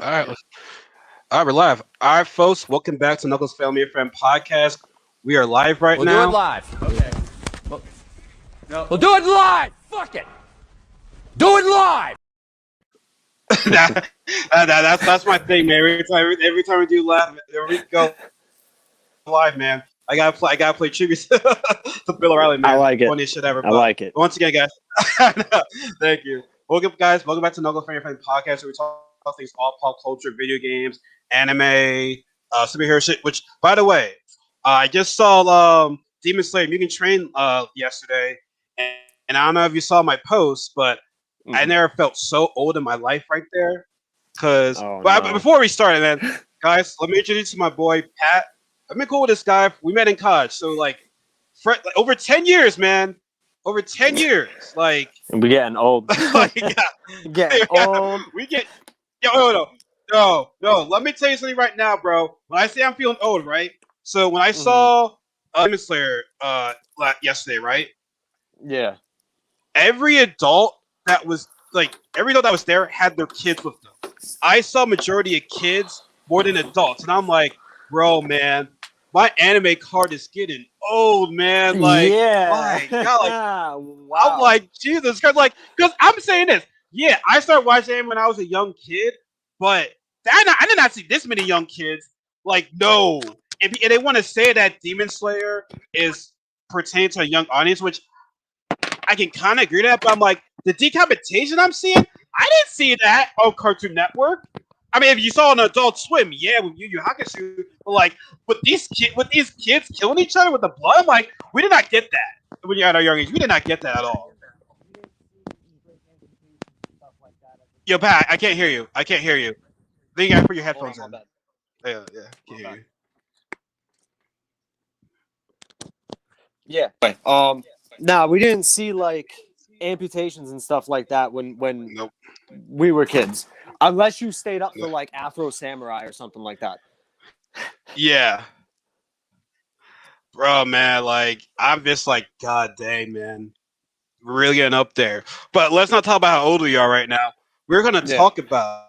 All right, all right, we're live. All right, folks, welcome back to Knuckles Family and Friend Podcast. We are live right We'll now. do it live. Okay. We'll do it live. Fuck it. Do it live. That's my thing, man. Every time we do live, there we go live, man. I gotta play tributes to Bill O'Reilly, man. I like it. Funniest shit ever. I like it. Once again, guys, thank you. Welcome, guys. Welcome back to Knuckles Family and Friend Podcast, where we talk about things all pop culture, video games, anime, superhero shit. Which, by the way, I just saw Demon Slayer Mugen Train yesterday, and I don't know if you saw my post, but I never felt so old in my life right there. But before we start, man, guys, let me introduce you to my boy Pat. I've been cool with this guy. We met in college, so like over 10 years, man. Over 10 years, like we're getting old. like, Getting old. We get no. Let me tell you something right now, bro. When I say I'm feeling old, right? So when I saw Demon Slayer yesterday, right? Yeah. Every adult that was there had their kids with them. I saw majority of kids more than adults, and I'm like, bro, man, my anime card is getting old, man. Like, yeah. my God, like, wow. I'm like, Jesus Christ, like, because I'm saying this. Yeah, I started watching anime when I was a young kid, but I did not see this many young kids. Like, no. If they want to say that Demon Slayer is pertaining to a young audience, which I can kind of agree with that, but I'm like, the decapitation I'm seeing, I didn't see that on Cartoon Network. I mean, if you saw an Adult Swim, yeah, with Yu Yu Hakusho, but like with these kids killing each other with the blood, I'm like, we did not get that when you're at our young age. We did not get that at all. Yo, Pat, I can't hear you. I think you gotta put your headphones in. Yeah, can't hear you. Yeah. Nah, we didn't see like amputations and stuff like that when Nope. we were kids. Unless you stayed up for like Afro Samurai or something like that. Yeah. Bro, man, like, I'm just like, God dang, man. We're really getting up there. But let's not talk about how old we are right now. We're going to talk about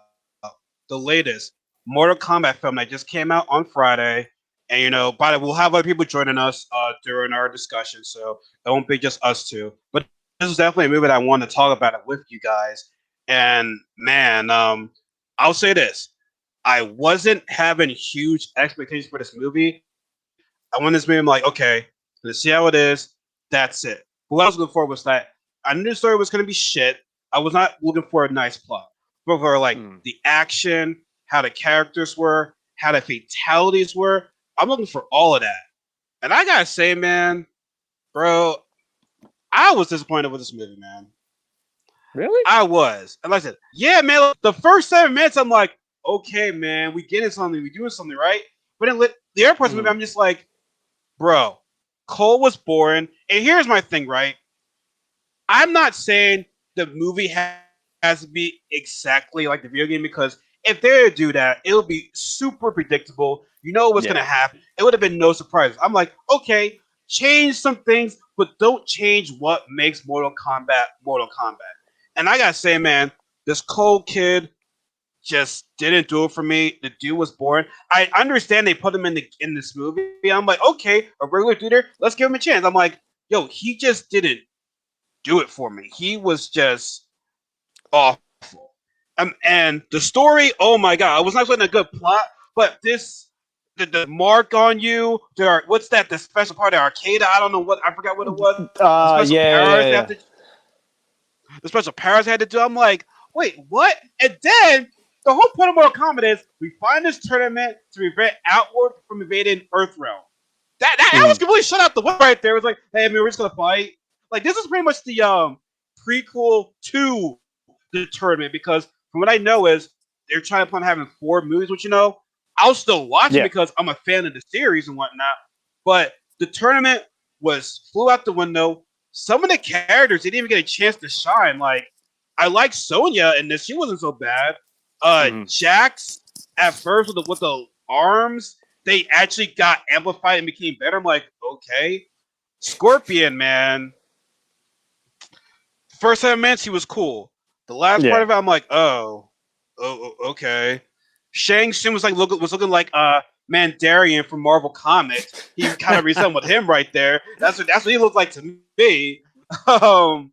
the latest Mortal Kombat film that just came out on Friday. And, you know, we'll have other people joining us during our discussion, so it won't be just us two. But this is definitely a movie that I want to talk about it with you guys. And, man, I'll say this. I wasn't having huge expectations for this movie. I went this movie, I'm like, okay, let's see how it is. That's it. But what I was looking for was that I knew the story was going to be shit. I was not looking for a nice plot. But for like the action, how the characters were, how the fatalities were, I'm looking for all of that. And I gotta say, man, bro, I was disappointed with this movie, man. Really? I was. And like I said, yeah, man, the first 7 minutes, I'm like, okay, man, we getting something, we doing something, right? But then the other parts of the movie, I'm just like, bro, Cole was boring. And here's my thing, right? I'm not saying the movie has to be exactly like the video game, because if they were to do that, it'll be super predictable. You know what's going to happen. It would have been no surprise. I'm like, okay, change some things, but don't change what makes Mortal Kombat Mortal Kombat. And I got to say, man, this Cole kid just didn't do it for me. The dude was boring. I understand they put him in this movie. I'm like, okay, a regular dude there, let's give him a chance. I'm like, yo, he just didn't do it for me. He was just awful. And the story, oh my god, I was not expecting a good plot, but the mark on you, what's that? The special part of arcade? I don't know what, I forgot what it was. The special powers they had to do. I'm like, wait, what? And then the whole point of Mortal Kombat is we find this tournament to prevent Outward from invading Earthrealm. That was completely shut out the way right there. It was like, hey, I mean, we're just gonna fight. Like, this is pretty much the prequel to the tournament, because from what I know is they're trying to plan on having 4 movies, which, you know, I'll still watch it because I'm a fan of the series and whatnot. But the tournament flew out the window. Some of the characters didn't even get a chance to shine. Like, I like Sonya in this; she wasn't so bad. Jax at first with the arms, they actually got amplified and became better. I'm like, okay. Scorpion, man. First 7 minutes, he was cool. The last part of it, I'm like, oh, okay. Shang Tsung was looking like Mandarian from Marvel Comics. He kind of resembled him right there. That's what he looked like to me. Kano,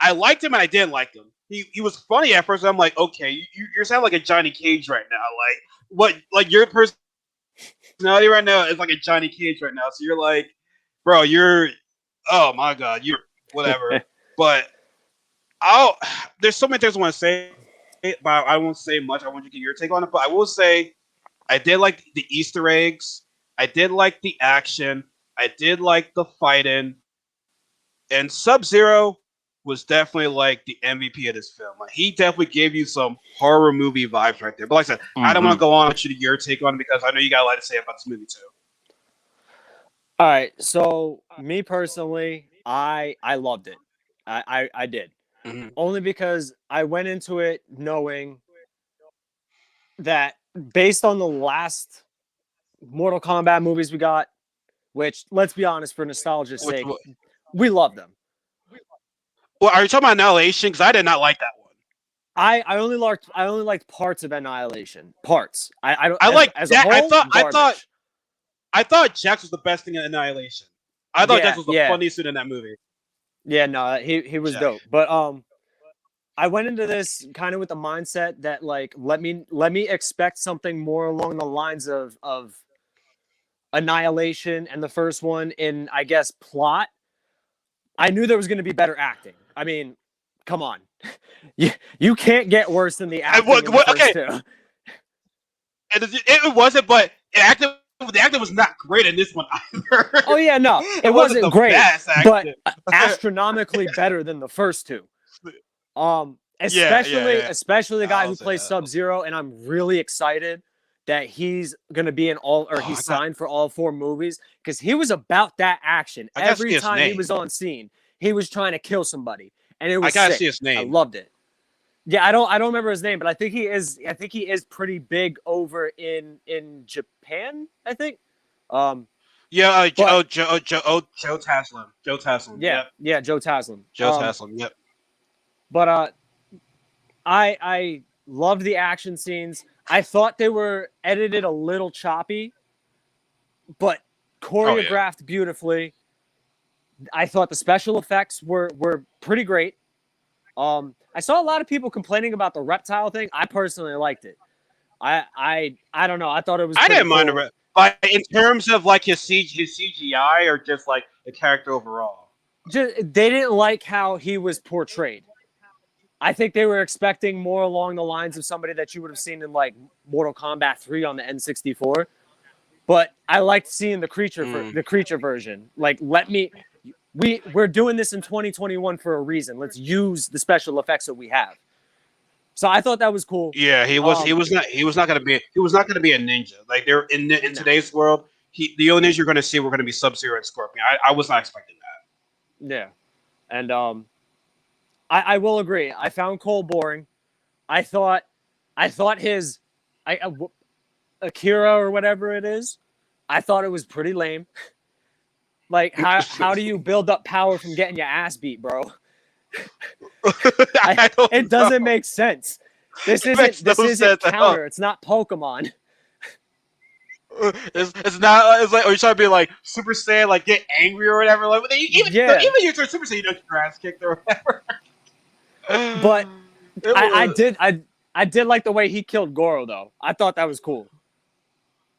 I liked him and I didn't like him. He was funny at first. I'm like, okay, you sound like a Johnny Cage right now. Like what? Like your personality right now is like a Johnny Cage right now. So you're like, bro, oh my god, you're whatever. But there's so many things I want to say, but I won't say much. I want you to get your take on it. But I will say, I did like the Easter eggs. I did like the action. I did like the fighting. And Sub-Zero was definitely like the MVP of this film. Like he definitely gave you some horror movie vibes right there. But like I said, I don't want to go on with your take on it because I know you got a lot to say about this movie too. All right, so me personally, I loved it. I did. Mm-hmm. Only because I went into it knowing that based on the last Mortal Kombat movies we got, which let's be honest, for nostalgia's sake, we love them. Well, are you talking about Annihilation? Because I did not like that one. I only liked parts of Annihilation. Parts. I like as that. A whole, I thought Jax was the best thing in Annihilation. I thought Jax was the funniest dude in that movie. Yeah, no, he was dope. But I went into this kind of with the mindset that like let me expect something more along the lines of Annihilation and the first one in, I guess, plot. I knew there was going to be better acting. I mean, come on. You can't get worse than the acting in the first two. It wasn't, but the acting was not great in this one either. Oh, yeah, no. It wasn't great, but astronomically better than the first two. Especially the guy who plays Sub-Zero, and I'm really excited that he's going to be in he's signed for all 4 movies, because he was about that action. Every time he was on scene, he was trying to kill somebody, and it was sick. See his name. I loved it. Yeah, I don't remember his name, but I think he is pretty big over in Japan, I think. Joe Taslim. Joe Taslim. Yeah, Joe Taslim. Joe Taslim. Yep. But I loved the action scenes. I thought they were edited a little choppy, but choreographed beautifully. I thought the special effects were pretty great. I saw a lot of people complaining about the reptile thing. I personally liked it. I don't know. I thought it was. I didn't mind it, but in terms of like his CGI or just like the character overall. They didn't like how he was portrayed. I think they were expecting more along the lines of somebody that you would have seen in like Mortal Kombat 3 on the N64. But I liked seeing the creature version. Like, we're doing this in 2021 for a reason. Let's use the special effects that we have. So I thought that was cool. Yeah, he was not gonna be a ninja. Like they're in today's world, the only ninja you're gonna see were gonna be Sub-Zero and Scorpion. I was not expecting that. Yeah. And I will agree. I found Cole boring. I thought his Akira or whatever it is, I thought it was pretty lame. Like, how do you build up power from getting your ass beat, bro? It doesn't make sense. This isn't counter. It's not Pokemon. It's not. It's like, or you're trying to be like Super Saiyan, like get angry or whatever. Like even you turn Super Saiyan, you don't get your ass kicked or whatever. But I did like the way he killed Goro, though. I thought that was cool.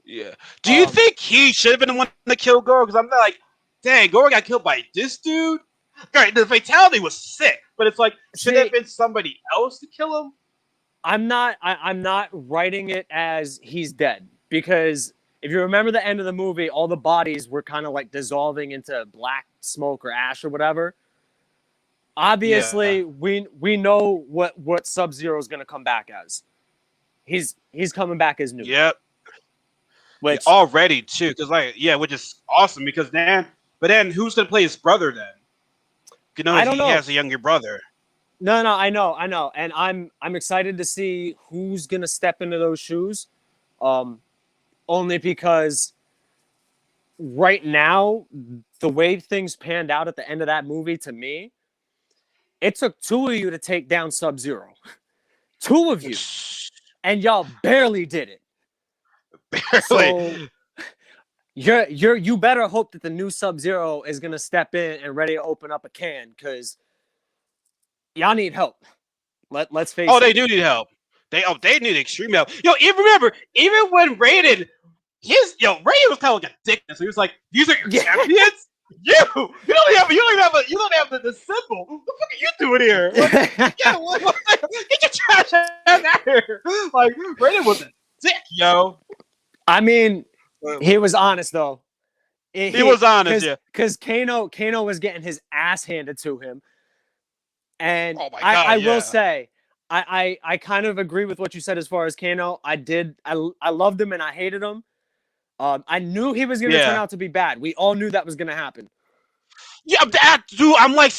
Yeah. Do you think he should have been the one to kill Goro? Because I'm like, dang, Goro got killed by this dude. Right, the fatality was sick, but it's like, should it have been somebody else to kill him? I'm not writing it as he's dead, because if you remember the end of the movie, all the bodies were kind of like dissolving into black smoke or ash or whatever. Obviously, we know what Sub-Zero is going to come back as. He's coming back as new. Yep. Which already too, because which is awesome. Because then who's going to play his brother then? You know, he has a younger brother. No, I know, and I'm excited to see who's going to step into those shoes. Only because right now, the way things panned out at the end of that movie, to me, it took 2 of you to take down Sub-Zero. 2 of you. and y'all barely did it. Barely. So you better hope that the new Sub-Zero is gonna step in and ready to open up a can, because y'all need help. Let's face it. Oh, they do need help. They need extreme help. Even remember, even when Raiden, Raiden was kind of like a dick. So he was like, "These are your champions. You don't have the symbol. What the fuck are you doing here? Like, get your trash ass out here." Like, Raiden was a dick, yo. I mean, he was honest though. He was honest, yeah. Because Kano was getting his ass handed to him, and oh my God, I will say, I kind of agree with what you said as far as Kano. I loved him and I hated him. I knew he was going to turn out to be bad. We all knew that was going to happen. Yeah, dude, I'm like,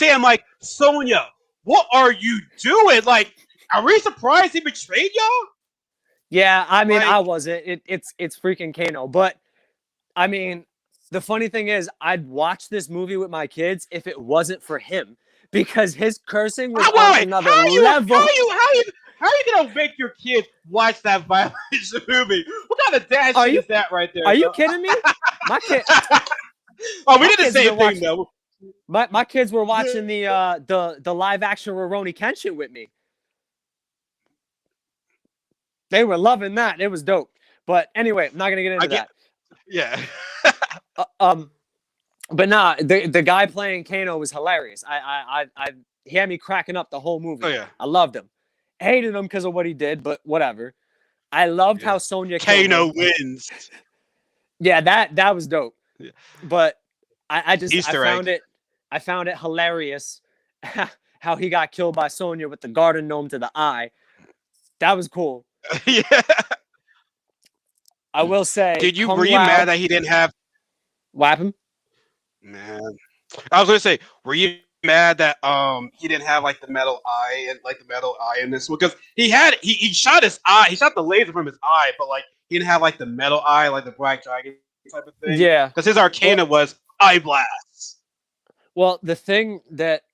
Sonya, what are you doing? Like, are we surprised he betrayed y'all? Yeah, I mean, I wasn't. It's freaking Kano. But, I mean, the funny thing is, I'd watch this movie with my kids if it wasn't for him. Because his cursing was on another level. How are you gonna make your kids watch that violent movie? What kind of dad shit is that right there? Are you kidding me? My kid. Oh, we did the same thing though. My kids were watching the live action Rurouni Kenshin with me. They were loving that. It was dope. But anyway, I'm not gonna get into that. Yeah. But nah, the guy playing Kano was hilarious. He had me cracking up the whole movie. Oh yeah. I loved him. Hated him because of what he did, but whatever. I loved how Sonya Kano wins. Yeah, that was dope. Yeah. But I found it hilarious how he got killed by Sonya with the garden gnome to the eye. That was cool. Yeah. I will say, were you mad that he didn't have? What happened? Man, I was gonna say, were you mad that he didn't have like the metal eye in this one? Because he shot his eye, he shot the laser from his eye, but like he didn't have like the metal eye, like the Black Dragon type of thing. Yeah, because his arcana was eye blasts. Well, the thing that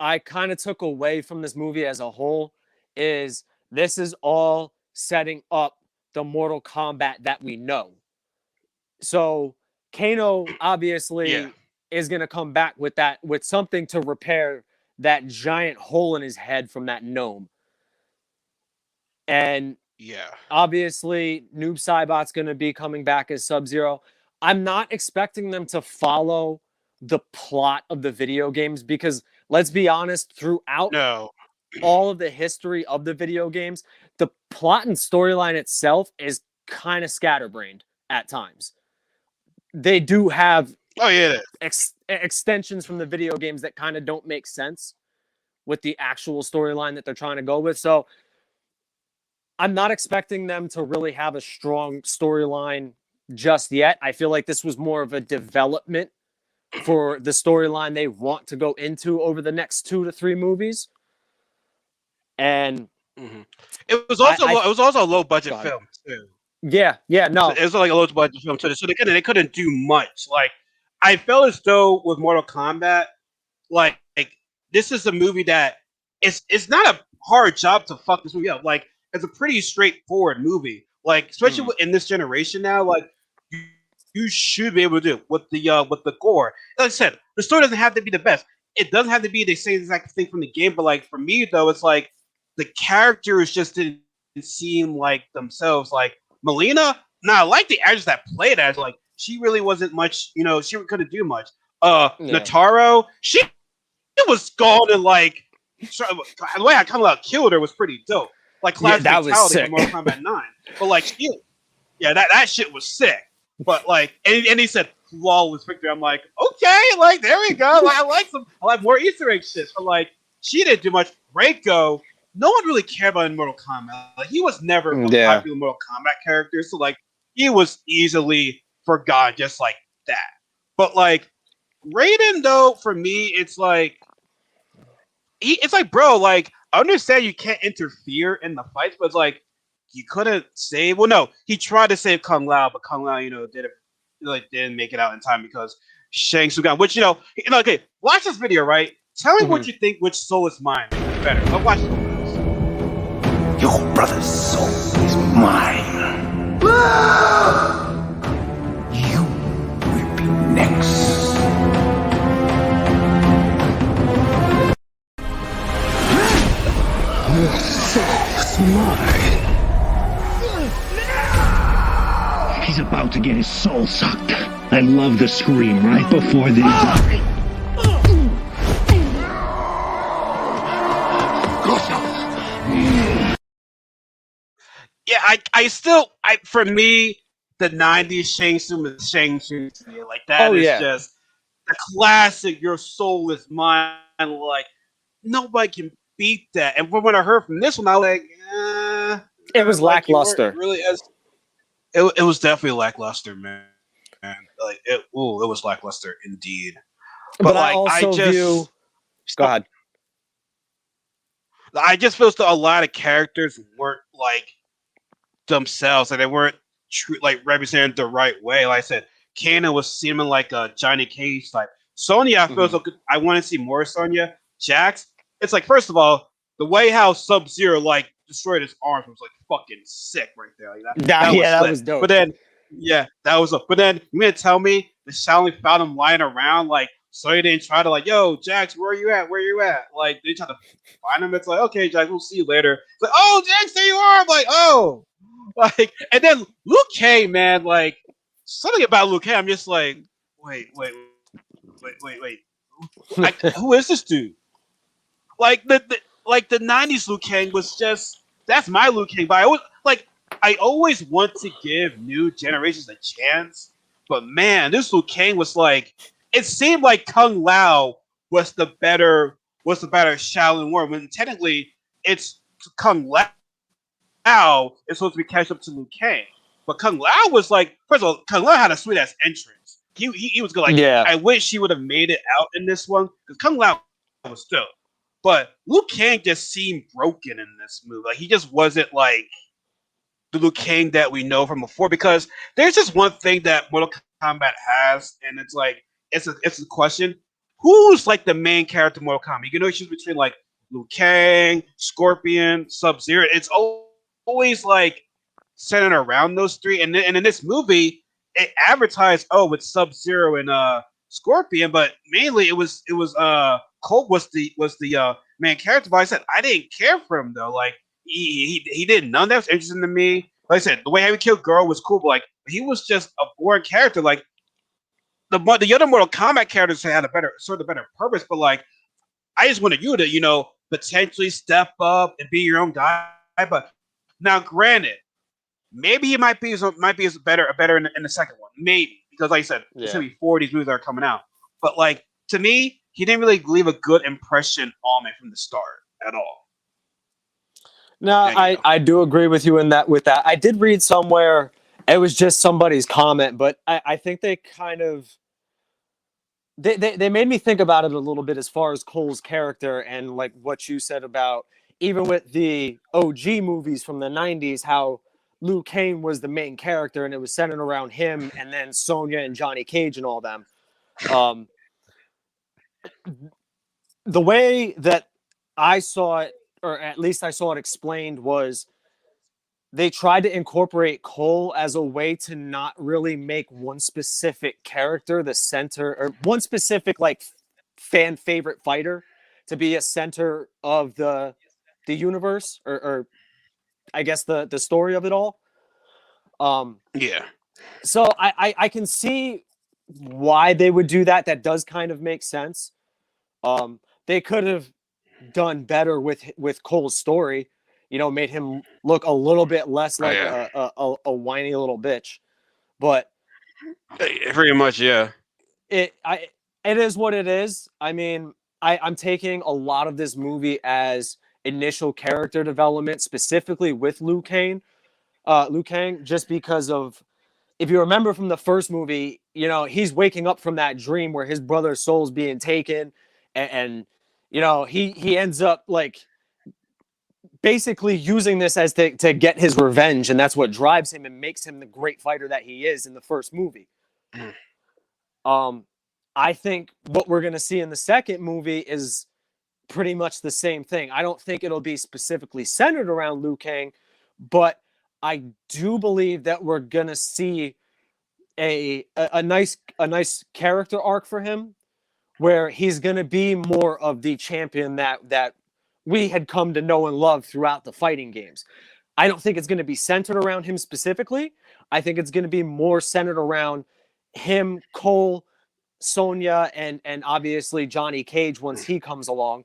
I kind of took away from this movie as a whole is this is all setting up the Mortal Kombat that we know. So Kano obviously is going to come back with something to repair that giant hole in his head from that gnome. And obviously Noob Saibot's going to be coming back as Sub-Zero. I'm not expecting them to follow the plot of the video games because, let's be honest, throughout all of the history of the video games, the plot and storyline itself is kind of scatterbrained at times. They do have extensions from the video games that kind of don't make sense with the actual storyline that they're trying to go with. So I'm not expecting them to really have a strong storyline just yet. I feel like this was more of a development for the storyline they want to go into over the next 2 to 3 movies. And it was also a low budget film too. Yeah, no. It was like a low budget film too. So they couldn't do much. Like, I felt as though with Mortal Kombat, like this is a movie that it's not a hard job to fuck this movie up. Like, it's a pretty straightforward movie. Like, especially in this generation now, like you should be able to do it with the gore. Like I said, the story doesn't have to be the best. It doesn't have to be the same exact thing from the game. But like for me though, it's like the characters just didn't seem like themselves. Like Melina, I like the actress that played as. Like, she really wasn't much. She couldn't do much. Nataro, she was gone and like the way I kind of killed her was pretty dope. Like classic fatality from Mortal Kombat 9. But like, that shit was sick. But like, and he said flawless victory. I'm like, okay, like there we go. Like, I like more Easter egg shit. But like, she didn't do much. Reiko, no one really cared about in Mortal Kombat. Like, he was never a popular Mortal Kombat character, so like he was easily forgotten just like that. But like Raiden, though, for me, it's like bro, like I understand you can't interfere in the fights, but it's like you couldn't save. Well, no, he tried to save Kung Lao, but Kung Lao, didn't make it out in time because Shang Tsung, which okay, watch this video, right? Tell me what you think. Which Soulless Mind is better? I'll watch it. Your brother's soul is mine. You will be next. Your soul is mine. He's about to get his soul sucked. I love the scream right before they die. Yeah, for me, the 90s Shang Tsung is Shang Tsung to me. Like, that is just the classic, your soul is mine. Like, nobody can beat that. And when I heard from this one, I was like, it was like, lackluster. Really, it was definitely lackluster, man. Like, it was lackluster indeed. But like, I also view. Go ahead. I just feel a lot of characters weren't like themselves, and they weren't like represented the right way. Like I said, Kano was seeming like a Johnny Cage type. Sonya, I feel so good. I want to see more Sonya. Jax, it's like, first of all, the way how Sub-Zero like destroyed his arms was like fucking sick right there. Like, that was dope. But then, that was up. But then you gonna tell me the Shaolin found him lying around, like, so he didn't try to like, yo, Jax, where are you at? Where you at? Like, they try to find him. It's like, okay, Jax, we'll see you later. It's like, oh, Jax, there you are. I'm like, oh. Like, and then Liu Kang, man, like, something about Liu Kang, I'm just like, wait. Like, who is this dude? Like, the 90s Liu Kang was just, that's my Liu Kang, but I always want to give new generations a chance, but man, this Liu Kang was like, it seemed like Kung Lao was the better Shaolin warrior, when technically it's Kung Lao is supposed to be catch up to Liu Kang. But Kung Lao was like, first of all, Kung Lao had a sweet ass entrance. He was good. Like, I wish he would have made it out in this one, because Kung Lao was dope. But Liu Kang just seemed broken in this movie. Like, he just wasn't like the Liu Kang that we know from before. Because there's just one thing that Mortal Kombat has, and it's like, it's a question: who's like the main character in Mortal Kombat? You can choose between like Liu Kang, Scorpion, Sub-Zero. It's always like centered around those three. And in this movie, it advertised, with Sub-Zero and Scorpion, but mainly it was Colt was the main character. But I said I didn't care for him though. Like, he did none that was interesting to me. Like I said, the way how he killed Girl was cool, but like, he was just a boring character. Like, the other Mortal Kombat characters had a better purpose, but like, I just wanted you to, potentially step up and be your own guy. But now, granted, maybe he might be better in the second one, maybe, because like I said, there's gonna be 4 of these movies that are coming out. But like, to me, he didn't really leave a good impression on me from the start at all. No, I do agree with you with that. I did read somewhere, it was just somebody's comment, but I think they kind of they made me think about it a little bit as far as Cole's character, and like what you said about even with the OG movies from the 90s, how Liu Kang was the main character and it was centered around him, and then Sonya and Johnny Cage and all them. The way that I saw it, or at least I saw it explained, was they tried to incorporate Cole as a way to not really make one specific character the center, or one specific like fan favorite fighter to be a center of the universe, or I guess the story of it all. So I can see why they would do that. That does kind of make sense. They could have done better with Cole's story, made him look a little bit less like a whiny little bitch. But pretty much, it is what it is. I mean, I'm taking a lot of this movie as initial character development, specifically with Liu Kang, just because of, if you remember from the first movie, he's waking up from that dream where his brother's soul's being taken, and he ends up like basically using this as to get his revenge, and that's what drives him and makes him the great fighter that he is in the first movie. I think what we're going to see in the second movie is pretty much the same thing. I don't think it'll be specifically centered around Liu Kang, but I do believe that we're gonna see a nice character arc for him, where he's gonna be more of the champion that we had come to know and love throughout the fighting games. I don't think it's going to be centered around him specifically. I think it's going to be more centered around him, Cole, Sonya, and obviously Johnny Cage once he comes along.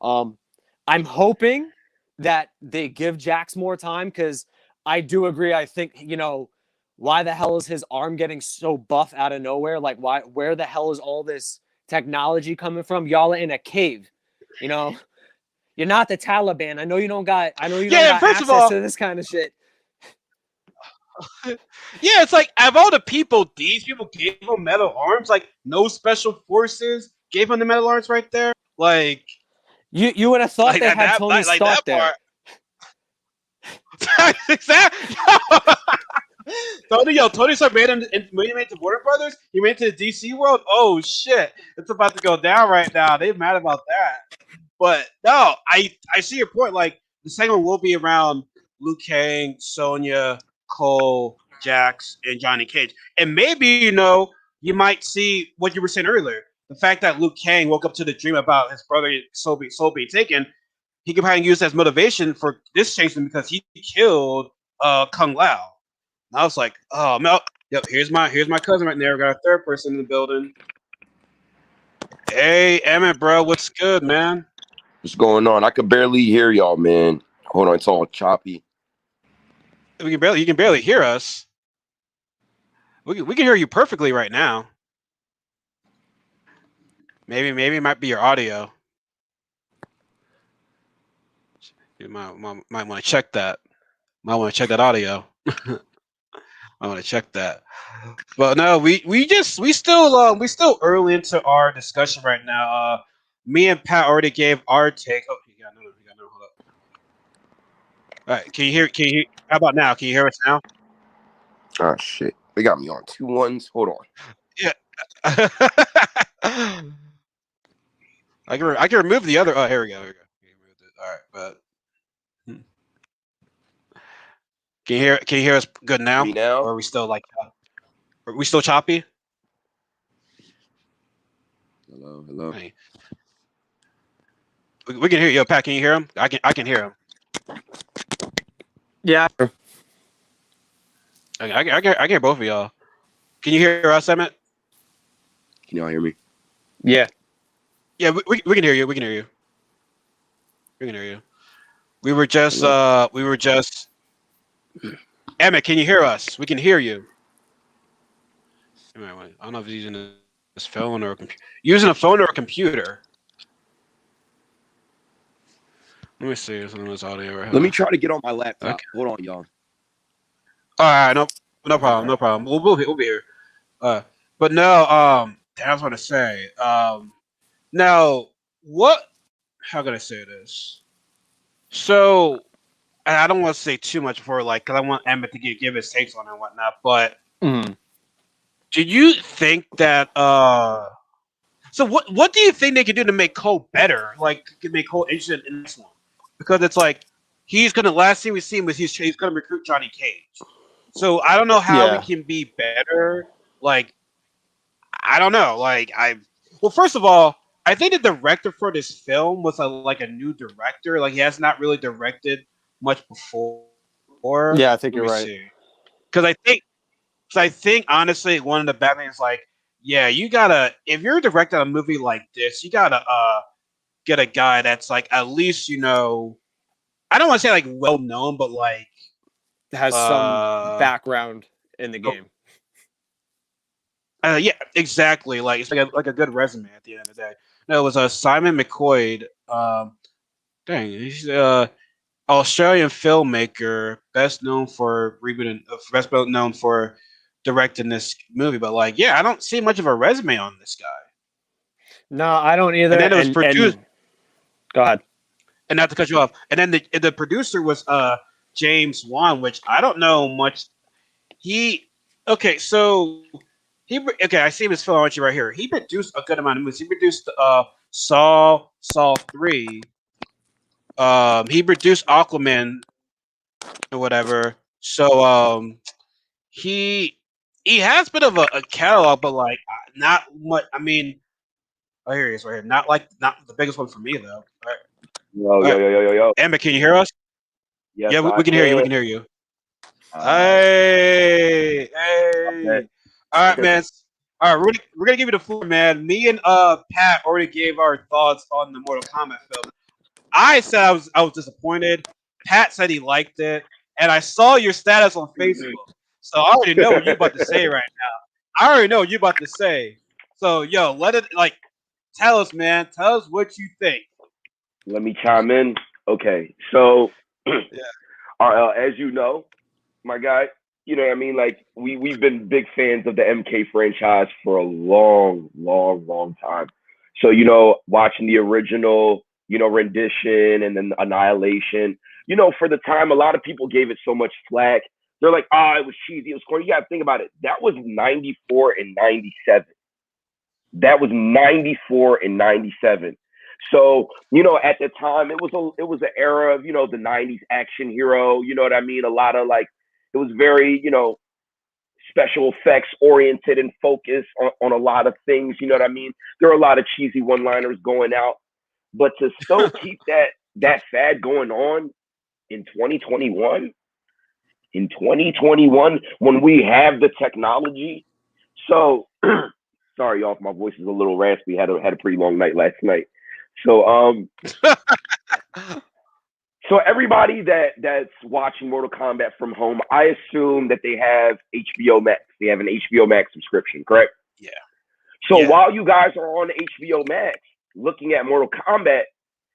I'm hoping that they give Jax more time, because I do agree. I think, why the hell is his arm getting so buff out of nowhere? Like, where the hell is all this technology coming from? Y'all are in a cave, You're not the Taliban. I know you don't got access to this kind of shit. Yeah, it's like, of all the people, these people gave him metal arms. Like, no special forces gave him the metal arms right there. Like, you would have thought they had Tony Stark there. Exactly. Tony Stark made him into Warner Brothers. He made it to the DC world. Oh shit, it's about to go down right now. They're mad about that. But no, I see your point. Like, the segment will be around Liu Kang, Sonya, Cole, Jax, and Johnny Cage. And maybe, you might see what you were saying earlier. The fact that Liu Kang woke up to the dream about his brother soul being taken, he could probably use that as motivation for this changing, because he killed Kung Lao. And I was like, oh no, yep, here's my cousin right there. We got a third person in the building. Hey, Emmett, bro, what's good, man? What's going on? I could barely hear y'all, man. Hold on, it's all choppy. You can barely hear us. We can hear you perfectly right now. Maybe it might be your audio. You might want to check that. Might want to check that audio. I want to check that. But no, we still early into our discussion right now. Me and Pat already gave our take. Oh, you got no. Hold up. All right, can you hear? How about now? Can you hear us now? Oh shit, they got me on 2 1s. Hold on. Yeah. I can remove the other. Oh, here we go. All right, but can you hear us good now? Me now? Or are we still like? Are we still choppy? Hello. Hey. We can hear you. Yo, Pat, can you hear him? I can hear him. Yeah. I can hear both of y'all. Can you hear us, Emmett? Can y'all hear me? Yeah. Yeah, we can hear you. We can hear you. We were just Emmett, can you hear us? We can hear you. I don't know if he's using his phone or a computer. Using a phone or a computer. Let me see some of this audio right here. Let me try to get on my laptop. Okay. Hold on, y'all. All right, no problem. We'll be here. But no, I was going to say, now how can I say this? So, I don't want to say too much before, because I want Emmett to give his takes on it and whatnot. But do you think that? So what do you think they could do to make Cole better? Like, to make Cole interested in this one? Because it's like last thing we seen was he's gonna recruit Johnny Cage. So I don't know how we can be better. Like, I don't know. Well, first of all, I think the director for this film was a new director. Like, he has not really directed much before. Yeah, I think you're right. Because I think honestly, one of the bad things, you gotta, if you're directing a movie like this, you gotta get a guy that's at least, I don't want to say well known, but has some background in the game. Yeah, exactly. It's like a good resume at the end of the day. No, it was Simon McQuaid. He's Australian filmmaker, best known for directing this movie. But I don't see much of a resume on this guy. No, I don't either. And then it was produced. Go ahead. And not to cut you off. And then the producer was James Wan, which I don't know much. I see his filmography right here. He produced a good amount of movies. He produced Saw 3. He produced Aquaman or whatever. So he has a bit of a catalog, but like not much. I mean, oh, here he is right here. Not the biggest one for me though. All right. Yo. Emma, can you hear us? Yes, Yeah, we can hear you. We can hear you. Hey. Okay. All right, man. All right, we're gonna give you the floor, man. Me and Pat already gave our thoughts on the Mortal Kombat film. I said I was disappointed. Pat said he liked it, and I saw your status on Facebook, so I already know what you're about to say right now. I already know what you're about to say. So, yo, tell us, man. Tell us what you think. Let me chime in. Okay, so as you know, my guy, you know what I mean? Like we've been big fans of the MK franchise for a long time. So, you know, watching the original, you know, rendition and then Annihilation, you know, for the time, a lot of people gave it so much flack. They're like, it was cheesy, it was corny. You gotta think about it. That was 94 and 97. That was 94 and 97. So, you know, at the time it was an era of, you know, the 90s action hero, you know what I mean? A lot of like, it was very, you know, special effects oriented and focused on a lot of things, you know what I mean? There are a lot of cheesy one-liners going out, but to still keep that fad going on in 2021, when we have the technology. So sorry, y'all, my voice is a little raspy. Had a pretty long night last night. So so everybody that's watching Mortal Kombat from home, I assume that they have HBO Max. They have an HBO Max subscription, correct? Yeah. So while you guys are on HBO Max looking at Mortal Kombat,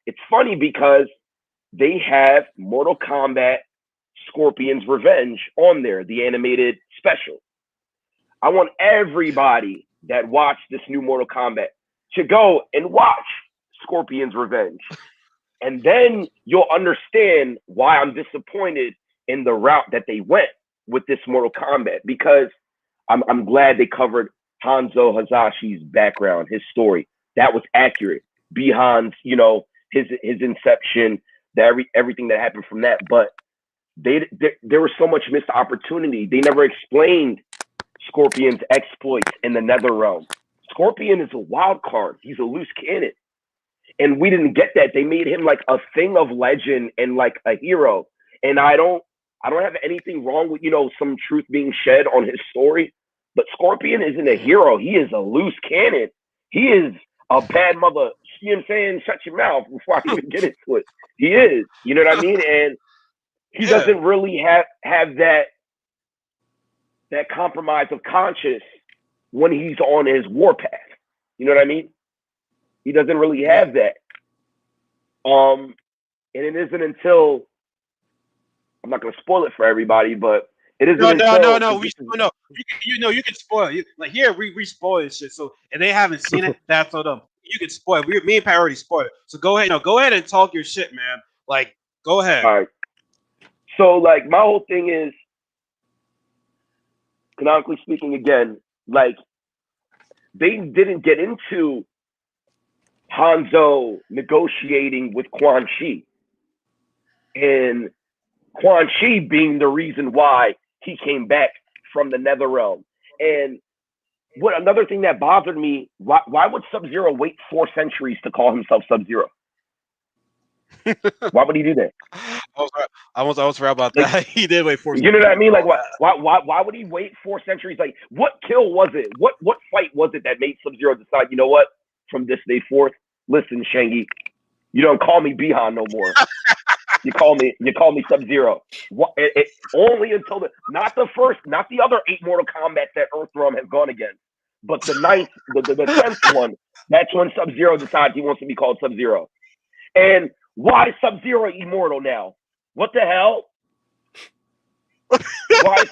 it's funny because they have Mortal Kombat Scorpion's Revenge on there, the animated special. I want everybody that watched this new Mortal Kombat to go and watch Scorpion's Revenge. And then you'll understand why I'm disappointed in the route that they went with this Mortal Kombat, because I'm glad they covered Hanzo Hazashi's background, his story. That was accurate. Bihan's, you know, his inception, everything that happened from that. But there was so much missed opportunity. They never explained Scorpion's exploits in the Nether Realm. Scorpion is a wild card. He's a loose cannon. And we didn't get that. They made him like a thing of legend and like a hero. And I don't have anything wrong with, you know, some truth being shed on his story. But Scorpion isn't a hero. He is a loose cannon. He is a bad mother. You know what I'm saying? Shut your mouth before I even get into it. He is. You know what I mean? And he doesn't really have that compromise of conscience when he's on his warpath. You know what I mean? He doesn't really have that. And it isn't until, I'm not going to spoil it for everybody, but it isn't until... No. You can spoil it. Like here, we spoil shit. So if they haven't seen it, that's on them. You can spoil it. Me and Pat already spoiled it. So go ahead and talk your shit, man. Like, go ahead. All right. So, like, my whole thing is, canonically speaking, again, like, they didn't get into Hanzo negotiating with Quan Chi, and Quan Chi being the reason why he came back from the Netherrealm. And what another thing that bothered me, why would Sub-Zero wait 4 centuries to call himself Sub-Zero? Why would he do that? I was right about that. Like, he did wait 4 centuries. You know what I mean? Like, why would he wait 4 centuries? Like, what kill was it? What fight was it that made Sub-Zero decide, you know what, from this day forth, listen, Shangy, you don't call me Bihan no more. You call me Sub-Zero. Only until not the other 8 Mortal Kombat that Earthrealm has gone against, but the 9th, the 10th one. That's when Sub-Zero decides he wants to be called Sub-Zero. And why is Sub-Zero immortal now? What the hell? Why is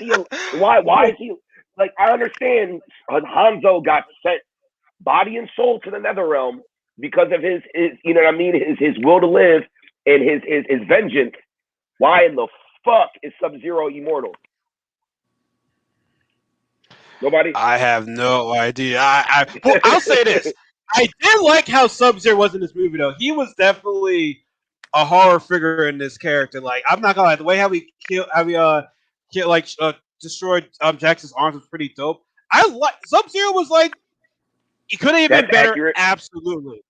he like, I understand Hanzo got sent body and soul to the Netherrealm because of his you know what I mean, his will to live and his vengeance. Why in the fuck is Sub-Zero immortal? Nobody? I have no idea. Well, I'll say this. I did like how Sub-Zero was in this movie, though. He was definitely a horror figure in this character. Like, I'm not gonna lie, the way how he destroyed Jackson's arms was pretty dope. I like Sub-Zero was like, he could have been better. Accurate. Absolutely.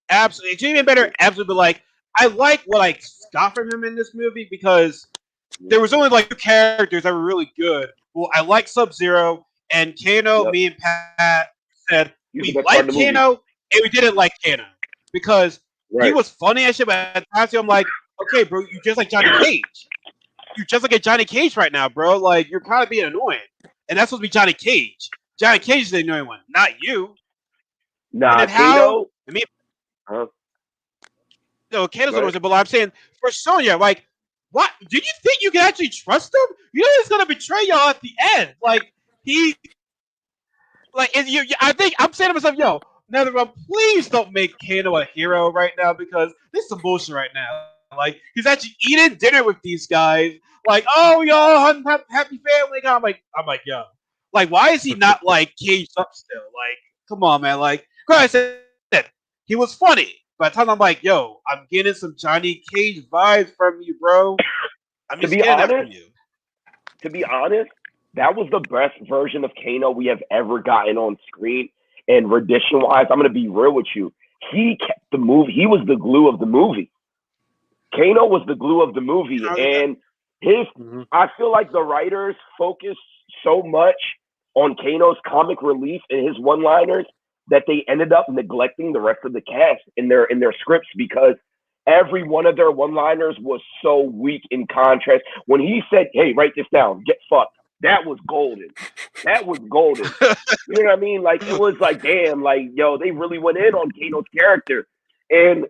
It should have been better. Absolutely. But like, I like what I got from him in this movie because there was only like 2 characters that were really good. Well, I like Sub-Zero and Kano. Yep. Me and Pat said He's we the best part like of the movie. Kano and we didn't like Kano because Right. he was funny as shit. But at times I'm like, okay, bro, you just like Johnny Cage. You just like a Johnny Cage right now, bro. Like you're kind of being annoying, and that's supposed to be Johnny Cage. Johnny Cage is the annoying one, not you. Nah, Kano. I mean, huh? no, Kano's Right. annoying, but I'm saying for Sonya, like, what? Did you think you can actually trust him? You know he's gonna betray y'all at the end. Like I think I'm saying to myself, yo, NetherRealm, please don't make Kano a hero right now because this is some bullshit right now. Like he's actually eating dinner with these guys. Like, oh yo, happy family. I'm like, yo, like, why is he not like caged up still? Like, come on, man. Like, I said, he was funny. By the time I'm like, yo, I'm getting some Johnny Cage vibes from you, bro. I'm just getting that from you. To be honest, that was the best version of Kano we have ever gotten on screen. And rendition-wise, I'm going to be real with you. He kept the movie. He was the glue of the movie. Kano was the glue of the movie. And I feel like the writers focused so much on Kano's comic relief and his one-liners that they ended up neglecting the rest of the cast in their scripts because every one of their one-liners was so weak in contrast. When he said, hey, write this down, get fucked, that was golden. That was golden. You know what I mean? Like, it was like, damn, like, yo, they really went in on Kano's character. And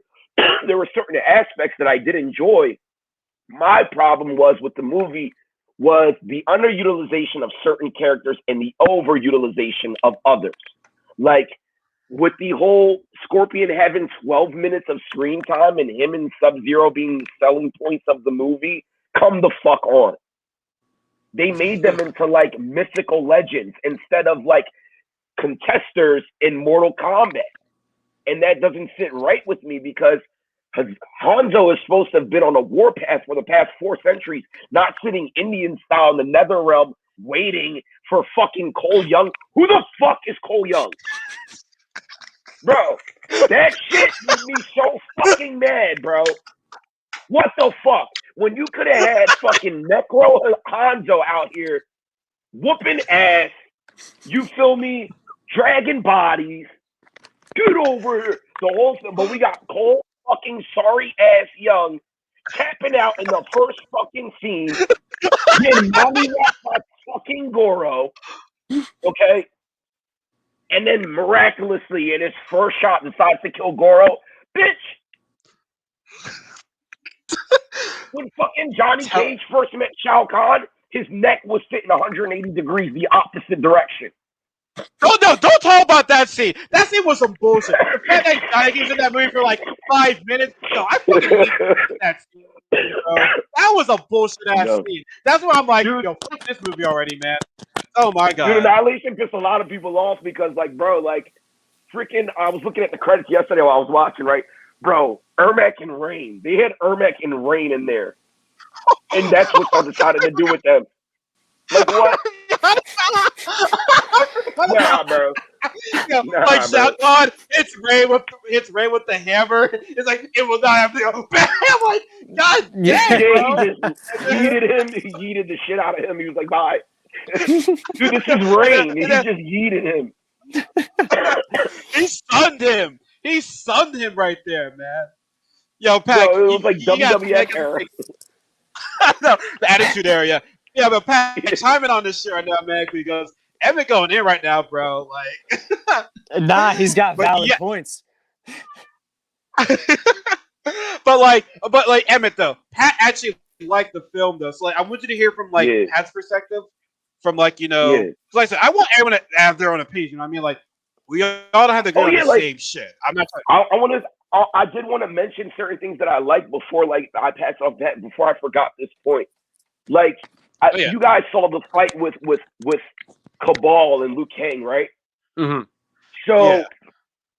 there were certain aspects that I did enjoy. My problem was with the movie was the underutilization of certain characters and the overutilization of others. Like, with the whole Scorpion having 12 minutes of screen time and him and Sub-Zero being the selling points of the movie, come the fuck on. They made them into like mythical legends instead of like contesters in Mortal Kombat. And that doesn't sit right with me because Hanzo is supposed to have been on a warpath for the past 4 centuries, not sitting Indian style in the NetherRealm waiting for fucking Cole Young. Who the fuck is Cole Young? Bro, that shit made me so fucking mad, bro. What the fuck? When you could have had fucking Necro Hanzo out here whooping ass, you feel me, dragging bodies, dude over the whole thing, but we got Cole fucking sorry ass Young tapping out in the first fucking scene, getting mommy whacked by fucking Goro, okay? And then miraculously in his first shot decides to kill Goro. Bitch! When fucking Johnny Cage first met Shao Kahn, his neck was sitting 180 degrees the opposite direction. Oh no, don't talk about that scene. That scene was some bullshit. The fact that Johnny Cage's in that movie for like 5 minutes, no, I fucking hate that scene, bro. That was a bullshit ass scene. That's why I'm like, dude, yo, fuck this movie already, man. Oh my god. Dude, Annihilation pissed a lot of people off because, like, bro, like, freaking, I was looking at the credits yesterday while I was watching, right? Bro, Ermac and Rain. They had Ermac and Rain in there. And that's what I decided to do with them. Like, what? Nah, bro. Like, shout God, it's Ray with the hammer. It's like, it will not have to go back. I'm like, God damn, yeah, he just yeeted him. He yeeted the shit out of him. He was like, bye. Dude, this is Rain. He just yeeted him. He sunned him right there, man. Yo, Pat, it was like WWF era. No, the attitude area. Yeah, but Pat, chime in on this shit right now, man, because Emmett going in right now, bro. Like, nah, he's got valid points. but like Emmett though, Pat actually liked the film though. So like, I want you to hear from like Pat's perspective, from like like I said, I want everyone to have their own opinion. You know what I mean? Like, we all don't have to go on the same shit. I'm not. I did want to mention certain things that I like before, like I pass off that before I forgot this point. Like, you guys saw the fight with Cabal and Liu Kang, right? Mm-hmm. So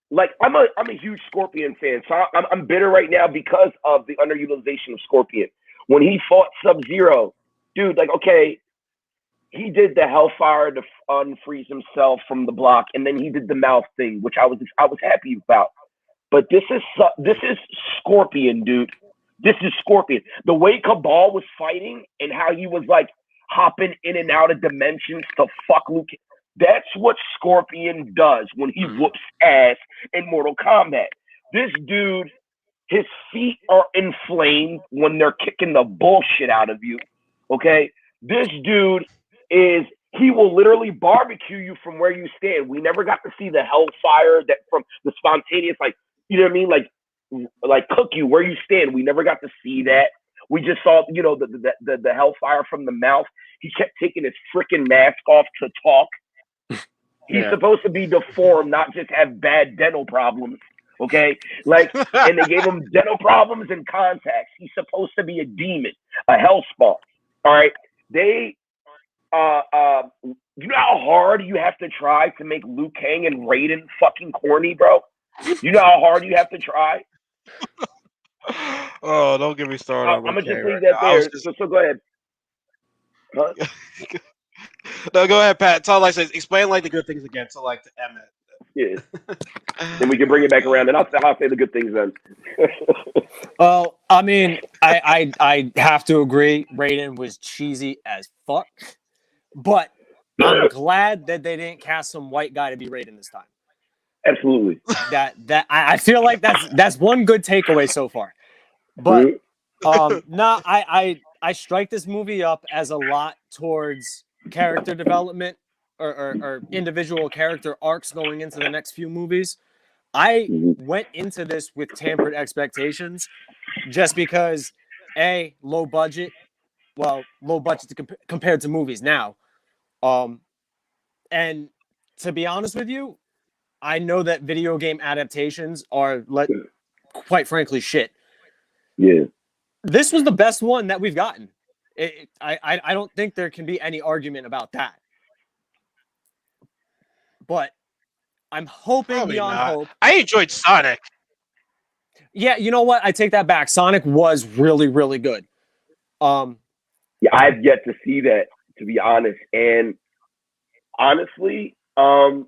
like I'm a huge Scorpion fan, so I'm bitter right now because of the underutilization of Scorpion. When he fought Sub-Zero, dude, like, okay, he did the Hellfire to unfreeze himself from the block, and then he did the mouth thing, which I was happy about. But this is Scorpion, dude. This is Scorpion. The way Cabal was fighting and how he was like hopping in and out of dimensions to fuck Luke. That's what Scorpion does when he whoops ass in Mortal Kombat. This dude, his feet are inflamed when they're kicking the bullshit out of you. Okay? This dude he will literally barbecue you from where you stand. We never got to see the hellfire that from the spontaneous, like, you know what I mean? Like cook you where you stand. We never got to see that. We just saw, you know, the hellfire from the mouth. He kept taking his freaking mask off to talk. He's supposed to be deformed, not just have bad dental problems. Okay? Like, and they gave him dental problems and contacts. He's supposed to be a demon, a hellspawn. All right? They, you know how hard you have to try to make Liu Kang and Raiden fucking corny, bro? You know how hard you have to try? Oh, don't get me started. I'm gonna just leave that there. So go ahead. Huh? No, go ahead, Pat. Tell like explain like the good things again. So like to Emmett. Yeah. Then we can bring it back around, and I'll say the good things then. Well, I mean, I have to agree. Raiden was cheesy as fuck, but I'm glad that they didn't cast some white guy to be Raiden this time. Absolutely. I feel like that's one good takeaway so far. But I strike this movie up as a lot towards character development or individual character arcs going into the next few movies. I went into this with tempered expectations just because low budget compared to movies now. And to be honest with you, I know that video game adaptations are quite frankly shit. Yeah. This was the best one that we've gotten. I don't think there can be any argument about that. But I'm hoping Probably beyond not. hope. I enjoyed Sonic. Yeah, you know what? I take that back. Sonic was really, really good. Yeah, I've yet to see that, to be honest. And honestly, one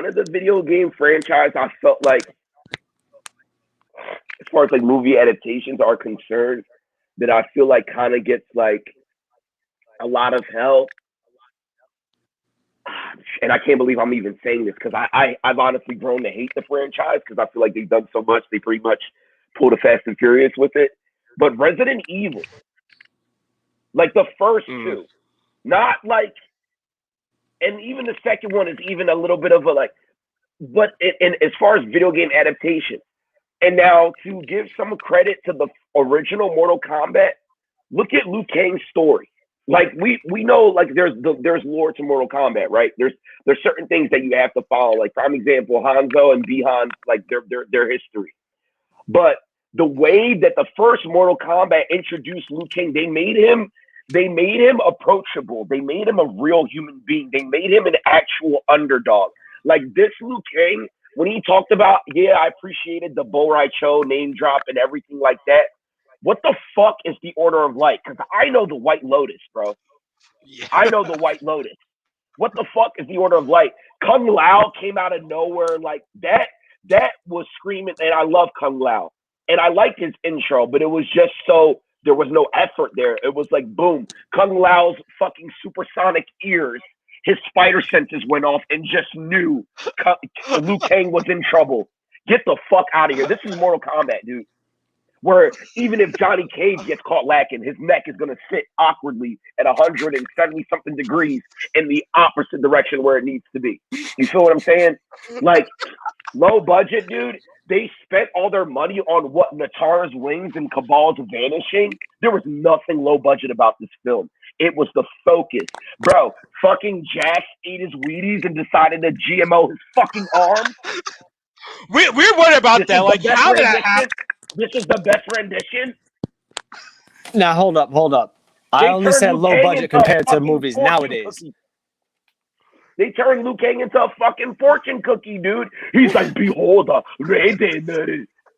of the video game franchise I felt like, as far as like movie adaptations are concerned, that I feel like kind of gets like a lot of hell. And I can't believe I'm even saying this because I've honestly grown to hate the franchise because I feel like they've done so much. They pretty much pulled a Fast and Furious with it. But Resident Evil, like the first two, not like, and even the second one is even a little bit of a like, but in as far as video game adaptation, and now to give some credit to the original Mortal Kombat, look at Liu Kang's story. Like we know like there's lore to Mortal Kombat, right? There's certain things that you have to follow. Like for example, Hanzo and Bihan, like their history. But the way that the first Mortal Kombat introduced Liu Kang, they made him approachable. They made him a real human being. They made him an actual underdog. Like this Liu Kang, when he talked about, I appreciated the Bo Rai Cho name drop and everything like that. What the fuck is the Order of Light? Because I know the White Lotus, bro. Yeah. I know the White Lotus. What the fuck is the Order of Light? Kung Lao came out of nowhere like that. That was screaming, and I love Kung Lao. And I liked his intro, but it was just so, there was no effort there. It was like, boom, Kung Lao's fucking supersonic ears, his spider senses went off and just knew Liu Kang was in trouble. Get the fuck out of here. This is Mortal Kombat, dude. Where even if Johnny Cage gets caught lacking, his neck is going to sit awkwardly at 170-something degrees in the opposite direction where it needs to be. You feel what I'm saying? Like, low budget, dude. They spent all their money on what? Natara's wings and Cabal's vanishing? There was nothing low budget about this film. It was the focus. Bro, fucking Jax ate his Wheaties and decided to GMO his fucking arm. We're worried about that. Like, how did that happen? This is the best rendition? Now, hold up. I only said low budget compared to movies nowadays. They turned Liu Kang into a fucking fortune cookie, dude. He's like, behold,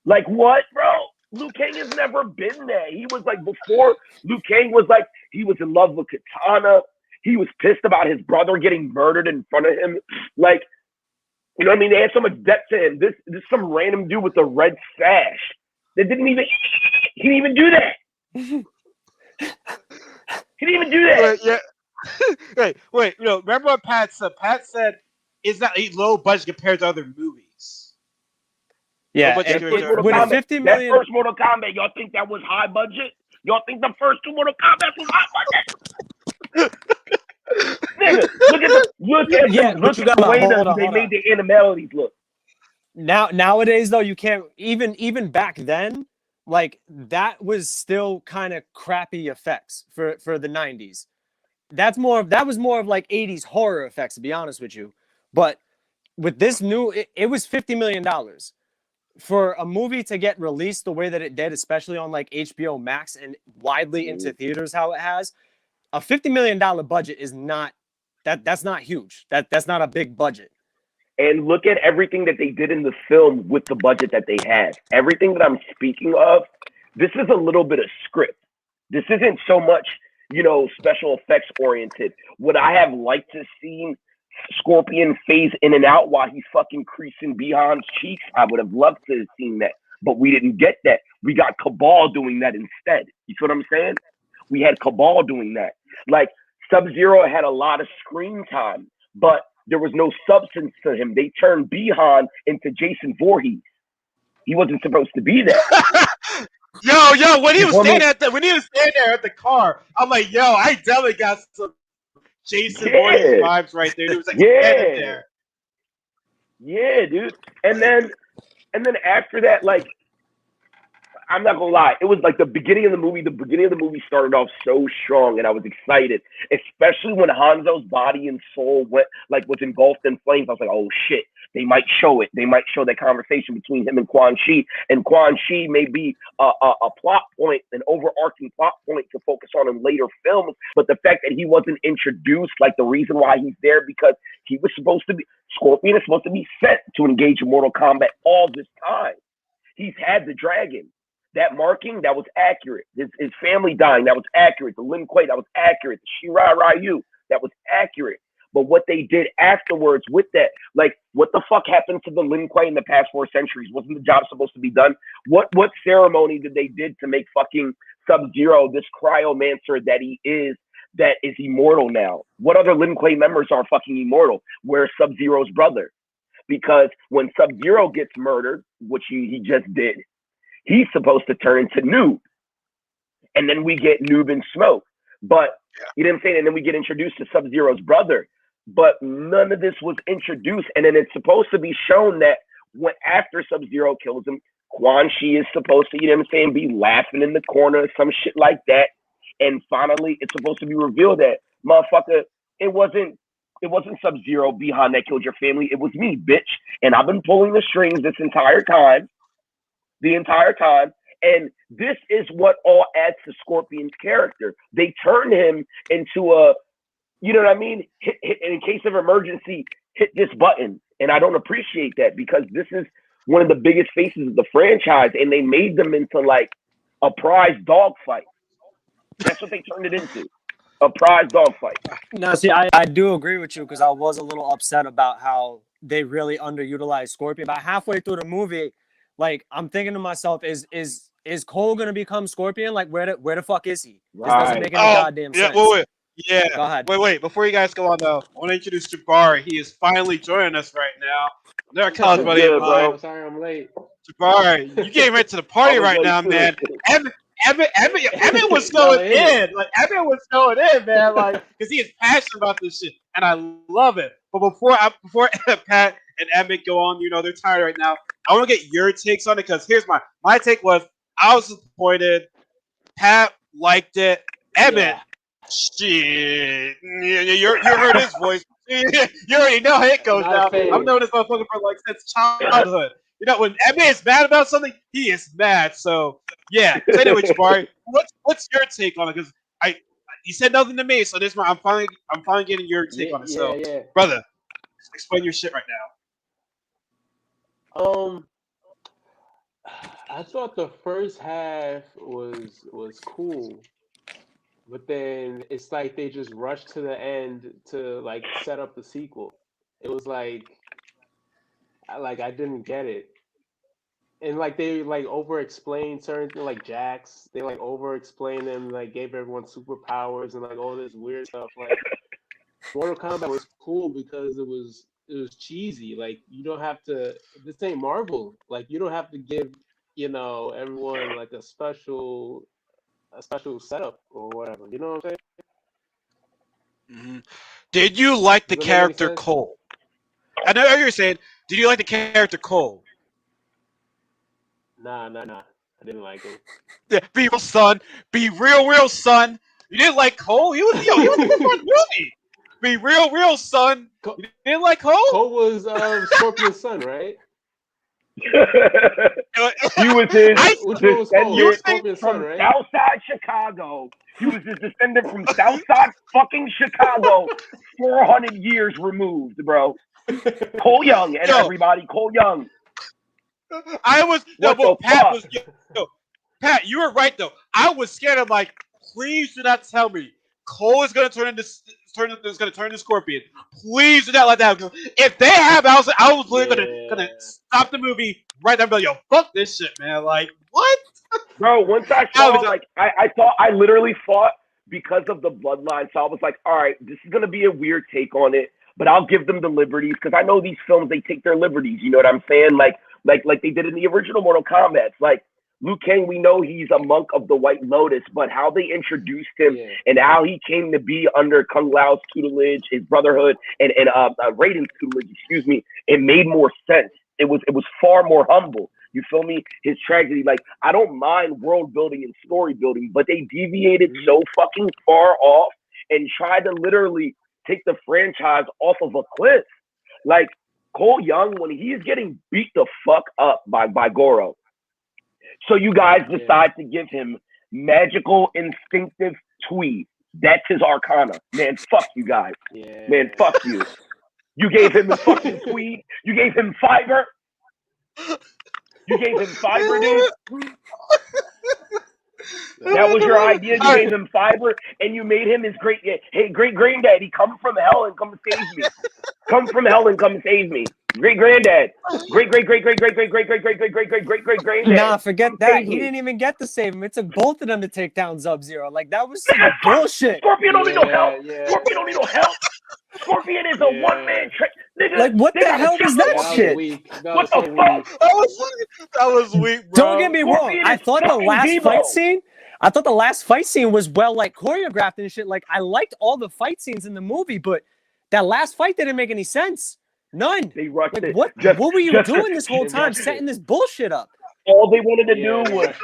like what, bro? Liu Kang has never been there. He was like, before Liu Kang was like, he was in love with Katana. He was pissed about his brother getting murdered in front of him. Like, you know what I mean? They had so much depth to him. This some random dude with a red sash that he didn't even do that. He didn't even do that. Wait. You know, remember what Pat said? Pat said, "Is that a low budget compared to other movies?" Yeah, with a 50 million. That first Mortal Kombat, y'all think that was high budget? Y'all think the first two Mortal Kombat was high budget? Nigga, look at the way that they made the animalities look. Nowadays though, you can't even back then, like that was still kind of crappy effects for the 90s. That was more of like 80s horror effects, to be honest with you. But with this new, it was $50 million for a movie to get released the way that it did, especially on like HBO Max and widely into theaters how it has. A $50 million budget is not that's not huge. That's not a big budget. And look at everything that they did in the film with the budget that they had. Everything that I'm speaking of, this is a little bit of script. This isn't so much, you know, special effects oriented. Would I have liked to see Scorpion phase in and out while he's fucking creasing Bihan's cheeks? I would have loved to have seen that, but we didn't get that. We got Cabal doing that instead. You see what I'm saying? We had Cabal doing that. Like, Sub-Zero had a lot of screen time, but there was no substance to him. They turned Bihan into Jason Voorhees. He wasn't supposed to be there. Yo, when he was standing there at the car, I'm like, yo, I definitely got some Jason Voorhees vibes right there. He was like, standing there. Yeah, dude. And then after that, like, I'm not gonna lie, it was like the beginning of the movie. The beginning of the movie started off so strong, and I was excited, especially when Hanzo's body and soul was engulfed in flames. I was like, oh shit, they might show it. They might show that conversation between him and Quan Chi, and Quan Chi may be a plot point, an overarching plot point to focus on in later films. But the fact that he wasn't introduced, like the reason why he's there, because he was supposed to be, Scorpion is supposed to be sent to engage in Mortal Kombat all this time. He's had the dragon. That marking, that was accurate. His family dying, that was accurate. The Lin Kuei, that was accurate. The Shirai Ryu, that was accurate. But what they did afterwards with that, like, what the fuck happened to the Lin Kuei in the past 4 centuries? Wasn't the job supposed to be done? What ceremony did they did to make fucking Sub-Zero this cryomancer that is immortal now? What other Lin Kuei members are fucking immortal? Where's Sub-Zero's brother? Because when Sub-Zero gets murdered, which he just did, he's supposed to turn into Noob. And then we get Noob and Smoke. But, you know what I'm saying? And then we get introduced to Sub-Zero's brother. But none of this was introduced. And then it's supposed to be shown that after Sub-Zero kills him, Quan Chi is supposed to, you know what I'm saying, be laughing in the corner, some shit like that. And finally, it's supposed to be revealed that, motherfucker, it wasn't Sub-Zero behind that killed your family. It was me, bitch. And I've been pulling the strings the entire time. And this is what all adds to Scorpion's character. They turn him into a, you know what I mean? Hit, in case of emergency, hit this button. And I don't appreciate that, because this is one of the biggest faces of the franchise, and they made them into like a prize dogfight. That's what they turned it into. A prize dogfight. No, see, I do agree with you, because I was a little upset about how they really underutilized Scorpion. About halfway through the movie, like, I'm thinking to myself, is Cole gonna become Scorpion? Like, where the fuck is he? This doesn't make any goddamn sense. Wait. Yeah. Go ahead. Wait. Before you guys go on, though, I want to introduce Jabari. He is finally joining us right now. They're a college buddy of mine. I'm sorry I'm late. Jabari, you came right to the party right now, man. Evan was going in. Like, Evan was going in, man. Like, because he is passionate about this shit, and I love it. But before Pat and Emmett go on, you know, they're tired right now. I want to get your takes on it, because here's my take was, I was disappointed. Pat liked it. Emmett, shit, you heard his voice. You already know how it goes down. I've known this motherfucker for like since childhood. You know, when Emmett is mad about something, he is mad. So yeah. So anyway, Jabari, what's your take on it? Because you said nothing to me, so this I'm finally getting your take on it. So, brother, explain your shit right now. I thought the first half was cool, but then it's like they just rushed to the end to like set up the sequel. It was like I didn't get it. And like they like over explained certain things, like Jax, they like over explained them, like gave everyone superpowers and like all this weird stuff. Like Mortal Kombat was cool because it was cheesy. Like you don't have to. This ain't Marvel. Like you don't have to give everyone like a special setup or whatever. You know what I'm saying? Mm-hmm. Did you like the character Cole? I know what you're saying. Did you like the character Cole? Nah. I didn't like him. Yeah, be real, son. Be real, son. You didn't like Cole? He was the best part of the movie. Be real, son. You didn't like Cole? Cole was Scorpion's son, right? He was his descendant from Southside Chicago. He was his descendant from Southside fucking Chicago, 400 years removed, bro. Cole Young and everybody, Cole Young. Pat, you were right though. I was scared. I'm like, please do not tell me Cole is gonna turn into Scorpion. Please do not let that go. If they have, I was literally gonna stop the movie right there and be like, yo, fuck this shit, man. Like, what? Bro, once I saw I literally thought because of the bloodline, so I was like, all right, this is gonna be a weird take on it, but I'll give them the liberties because I know these films, they take their liberties. You know what I'm saying? Like they did in the original Mortal Kombat. Like Liu Kang, we know he's a monk of the White Lotus, but how they introduced him and how he came to be under Kung Lao's tutelage, his brotherhood, and Raiden's tutelage, excuse me, it made more sense. It was far more humble. You feel me? His tragedy, like, I don't mind world building and story building, but they deviated so fucking far off and tried to literally take the franchise off of a cliff. Like Cole Young, when he's getting beat the fuck up by Goro. So you guys decide to give him magical instinctive tweed. That's his arcana. Man, fuck you guys. Yeah. Man, fuck you. You gave him the fucking tweed. You gave him fiber. You gave him fiber, dude. That was your idea. You gave him fiber, and you made him his great granddaddy. Come from hell and come save me. Come from hell and come save me. Great granddad. Great granddad. Nah, forget that. He didn't even get to save him. It took both of them to take down Sub-Zero. Like that was some bullshit. Scorpion don't need no help. Scorpion don't need no help. Scorpion is a one-man trick. Nigga, like what the hell was that shit? What the fuck? That was weak, bro. Don't get me wrong. I thought the last fight scene was well like choreographed and shit. Like I liked all the fight scenes in the movie, but that last fight didn't make any sense. None. They rushed it. What were you doing this whole time, setting this bullshit up? All they wanted to do was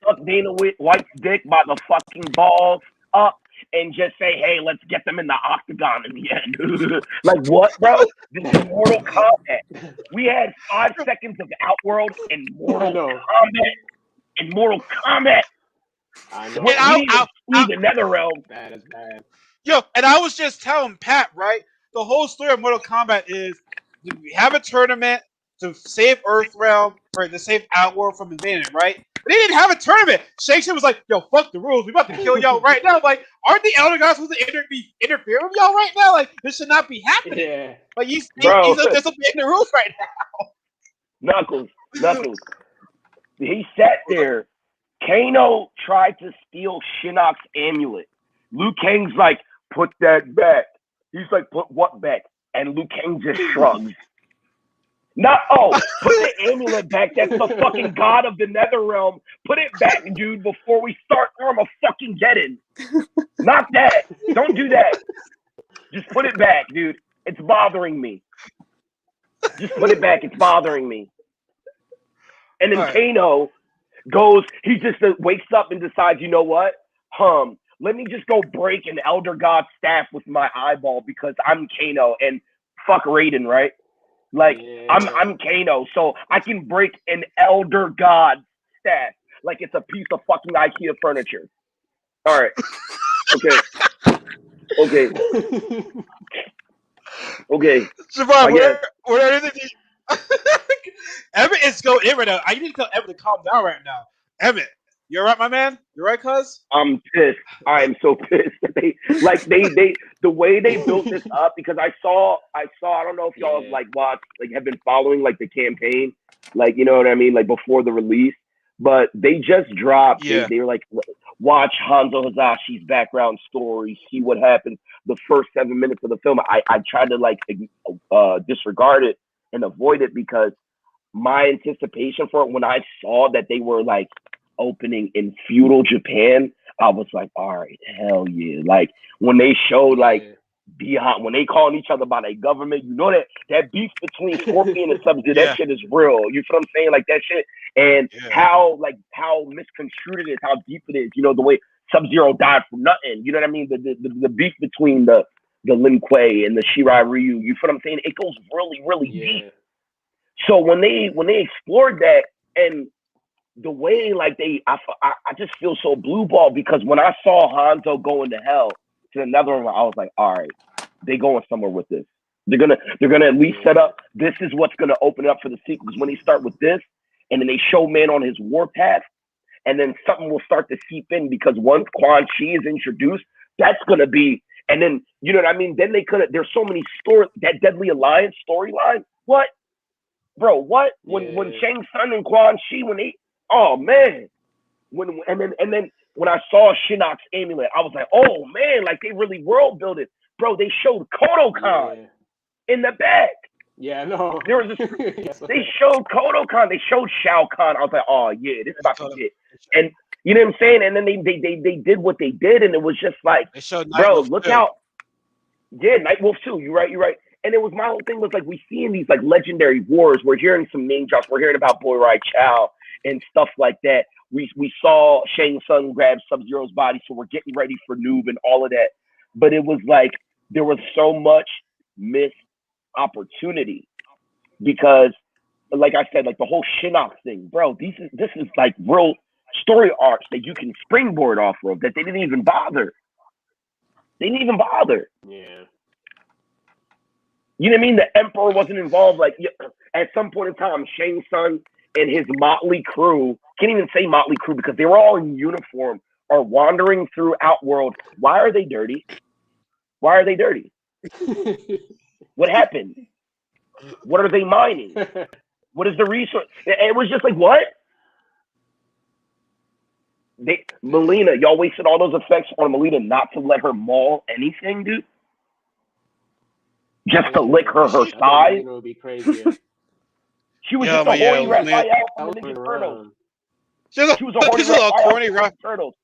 suck Dana White's dick by the fucking balls up and just say, hey, let's get them in the octagon in the end. Like, what, bro? This is Mortal Kombat. We had 5 seconds of Outworld and Mortal Kombat. I know. We the Netherrealm. That is bad. Yo, and I was just telling Pat, right? The whole story of Mortal Kombat is we have a tournament to save Earthrealm, or to save Outworld from invasion, right? But they didn't have a tournament. Shang-Chi was like, yo, fuck the rules. We about to kill y'all right now. Like, aren't the Elder Gods supposed to interfere with y'all right now? Like, this should not be happening. Yeah. Like, he's disobeying the rules right now. Knuckles. He sat there. Kano tried to steal Shinnok's amulet. Liu Kang's like, put that back. He's like, put what back? And Liu Kang just shrugs. Put the amulet back. That's the fucking god of the Netherrealm. Put it back, dude, before we start Armageddon. Not that. Don't do that. Just put it back, dude. It's bothering me. Just put it back. It's bothering me. And then Kano goes, he just wakes up and decides, you know what? Let me just go break an Elder God staff with my eyeball because I'm Kano and fuck Raiden, right? Like, I'm Kano, so I can break an Elder God staff like it's a piece of fucking IKEA furniture. All right. Okay. Okay. Okay. Javon, guess. where anything? Emmett is going in right now. I need to tell Emmett to calm down right now. Emmett, you alright, my man? You alright, cuz? I'm pissed. I am so pissed. They the way they built this up, because I saw I don't know if y'all have like watched, like have been following like the campaign, like, you know what I mean, like before the release, but they just dropped. Yeah. They were like, watch Hanzo Hazashi's background story, see what happens. The first 7 minutes of the film, I tried to like disregard it and avoid it, because my anticipation for it, when I saw that they were like opening in feudal Japan, I was like, all right, hell yeah. Like when they showed like beyond, when they calling each other by their government, you know that beef between Scorpion and Sub-Zero, that shit is real. You feel what I'm saying? Like that shit, and how misconstrued it is, how deep it is. You know, the way Sub-Zero died from nothing. You know what I mean? The beef between the Lin Kuei and the Shirai Ryu. You feel what I'm saying? It goes really, really deep. So when they explored that, and the way like I just feel so blue ball, because when I saw Hanzo going to hell to the Netherlands, I was like, all right, they going somewhere with this. They're gonna at least set up, this is what's gonna open it up for the sequel. Because when they start with this, and then they show man on his warpath, and then something will start to seep in, because once Quan Chi is introduced, that's gonna be, and then you know what I mean. Then they could. There's so many stories, that Deadly Alliance storyline. What, bro? What when Shang Tsung and Quan Chi, when they, oh man, and then when I saw Shinnok's amulet, I was like, oh man, like they really world built it, bro. They showed Kodokan in the back. Yeah, I know. There was they showed Kodokan, they showed Shao Kahn. I was like, oh yeah, this is about to get. And you know what I'm saying? And then they did what they did, and it was just like, bro, look out. Yeah, Nightwolf too. You're right. And it was, my whole thing was like, we seeing these like legendary wars. We're hearing some name drops. We're hearing about Boy Rai Chow and stuff like that. We saw Shang Tsung grab Sub-Zero's body, so we're getting ready for Noob and all of that. But it was like there was so much missed opportunity, because, like I said, like the whole Shinnok thing, bro. This is like real story arcs that you can springboard off of, that they didn't even bother. Yeah. You know what I mean? The Emperor wasn't involved. Like at some point in time, Shang Tsung and his motley crew, can't even say motley crew because they were all in uniform, are wandering through Outworld. Why are they dirty? What happened? What are they mining? What is the resource? It was just like, what? Melina, y'all wasted all those effects on Melina not to let her maul anything, dude. Just to lick her thighs. It would be crazy. She was just a horny Raphael from the Ninja Turtles. She was a horny Raphael from Turtles.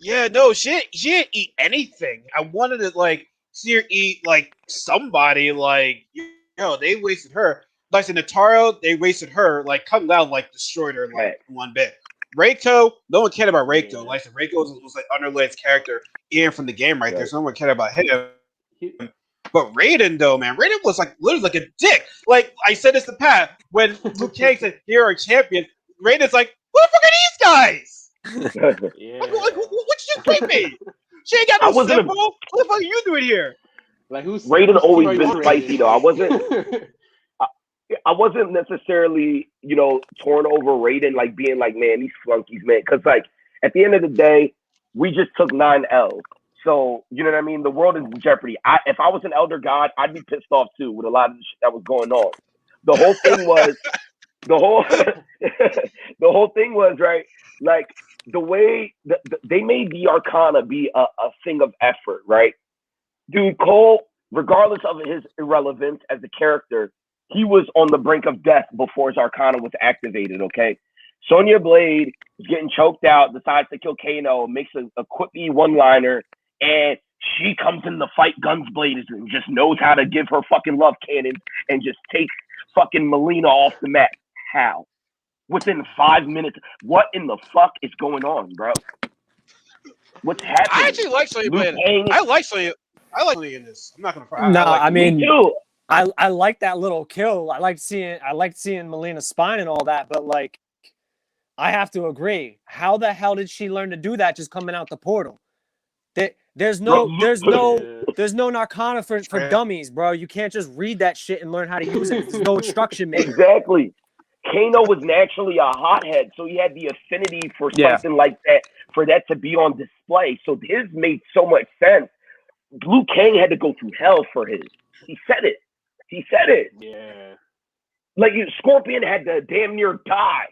Yeah, no, she didn't eat anything. I wanted to like see her eat like somebody, like, you know, they wasted her. Like in Nataro, they wasted her. Like Kung Lao like destroyed her like one bit. Reiko, no one cared about Reiko. Like Reiko was like underlaid character even from the game right there. So no one cared about him. But Raiden though, man, Raiden was like literally like a dick. Like I said this to Pat when Liu Kang said, "You're our champion." Raiden's like, "Who the fuck are these guys? What you think me? She ain't got no symbol. What the fuck are you doing here?" Like Raiden always been spicy though. I wasn't necessarily, you know, torn over Raiden, like being like, man, these flunkies, man. Because, like, at the end of the day, we just took 9 L's. So, you know what I mean? The world is in jeopardy. If I was an Elder God, I'd be pissed off, too, with a lot of the shit that was going on. The whole thing was, the whole thing was, right, like, the way they made the Arcana be a thing of effort, right? Dude, Cole, regardless of his irrelevance as a character, he was on the brink of death before his Arcana was activated, okay? Sonya Blade is getting choked out, decides to kill Kano, makes a quippy one-liner, and she comes in the fight guns blazing and just knows how to give her fucking love cannons and just takes fucking Melina off the map. How? Within 5 minutes. What in the fuck is going on, bro? What's happening? I actually like Sonya Blade. I like Sonya in this. I'm not gonna cry. No, I mean, me too. I like that little kill. I liked seeing Melina's spine and all that, but like I have to agree. How the hell did she learn to do that just coming out the portal? There's no Narcana for dummies, bro. You can't just read that shit and learn how to use it. There's no instruction manual. Exactly. Kano was naturally a hothead, so he had the affinity for something like that, for that to be on display. So his made so much sense. Liu Kang had to go through hell for his. He said it. He said it. Yeah. Like Scorpion had to damn near die.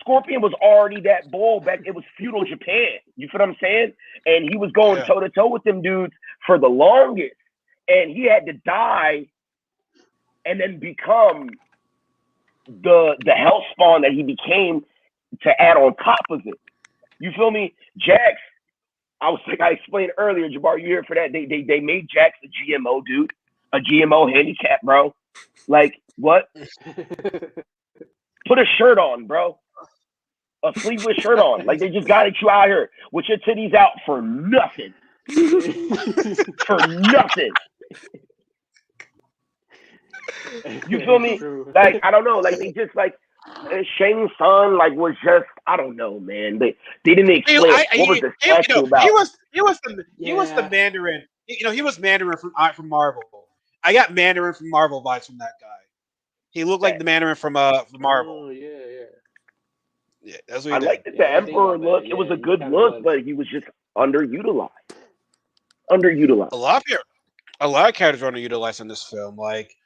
Scorpion was already that bull back. It was feudal Japan. You feel what I'm saying? And he was going toe to toe with them dudes for the longest. And he had to die and then become the hellspawn that he became to add on top of it. You feel me? Jax, I explained earlier, Jabbar, you here for that? They made Jax a GMO dude, a GMO handicap, bro. Like, what? Put a shirt on, bro. A sleeveless shirt on. Like, they just got you out here with your titties out for nothing. For nothing. You feel me? Like, I don't know. Like, they just, like, Shang Tsung, like, was just, I don't know, man. They didn't explain what was the statue about. He was the Mandarin. You know, he was Mandarin from Marvel. I got Mandarin from Marvel vibes from that guy. He looked like the Mandarin from Marvel. Oh, yeah. Yeah, that's what he I did. liked the Emperor look. It was a good look, but he was just underutilized. Underutilized. A lot of characters are underutilized in this film. Like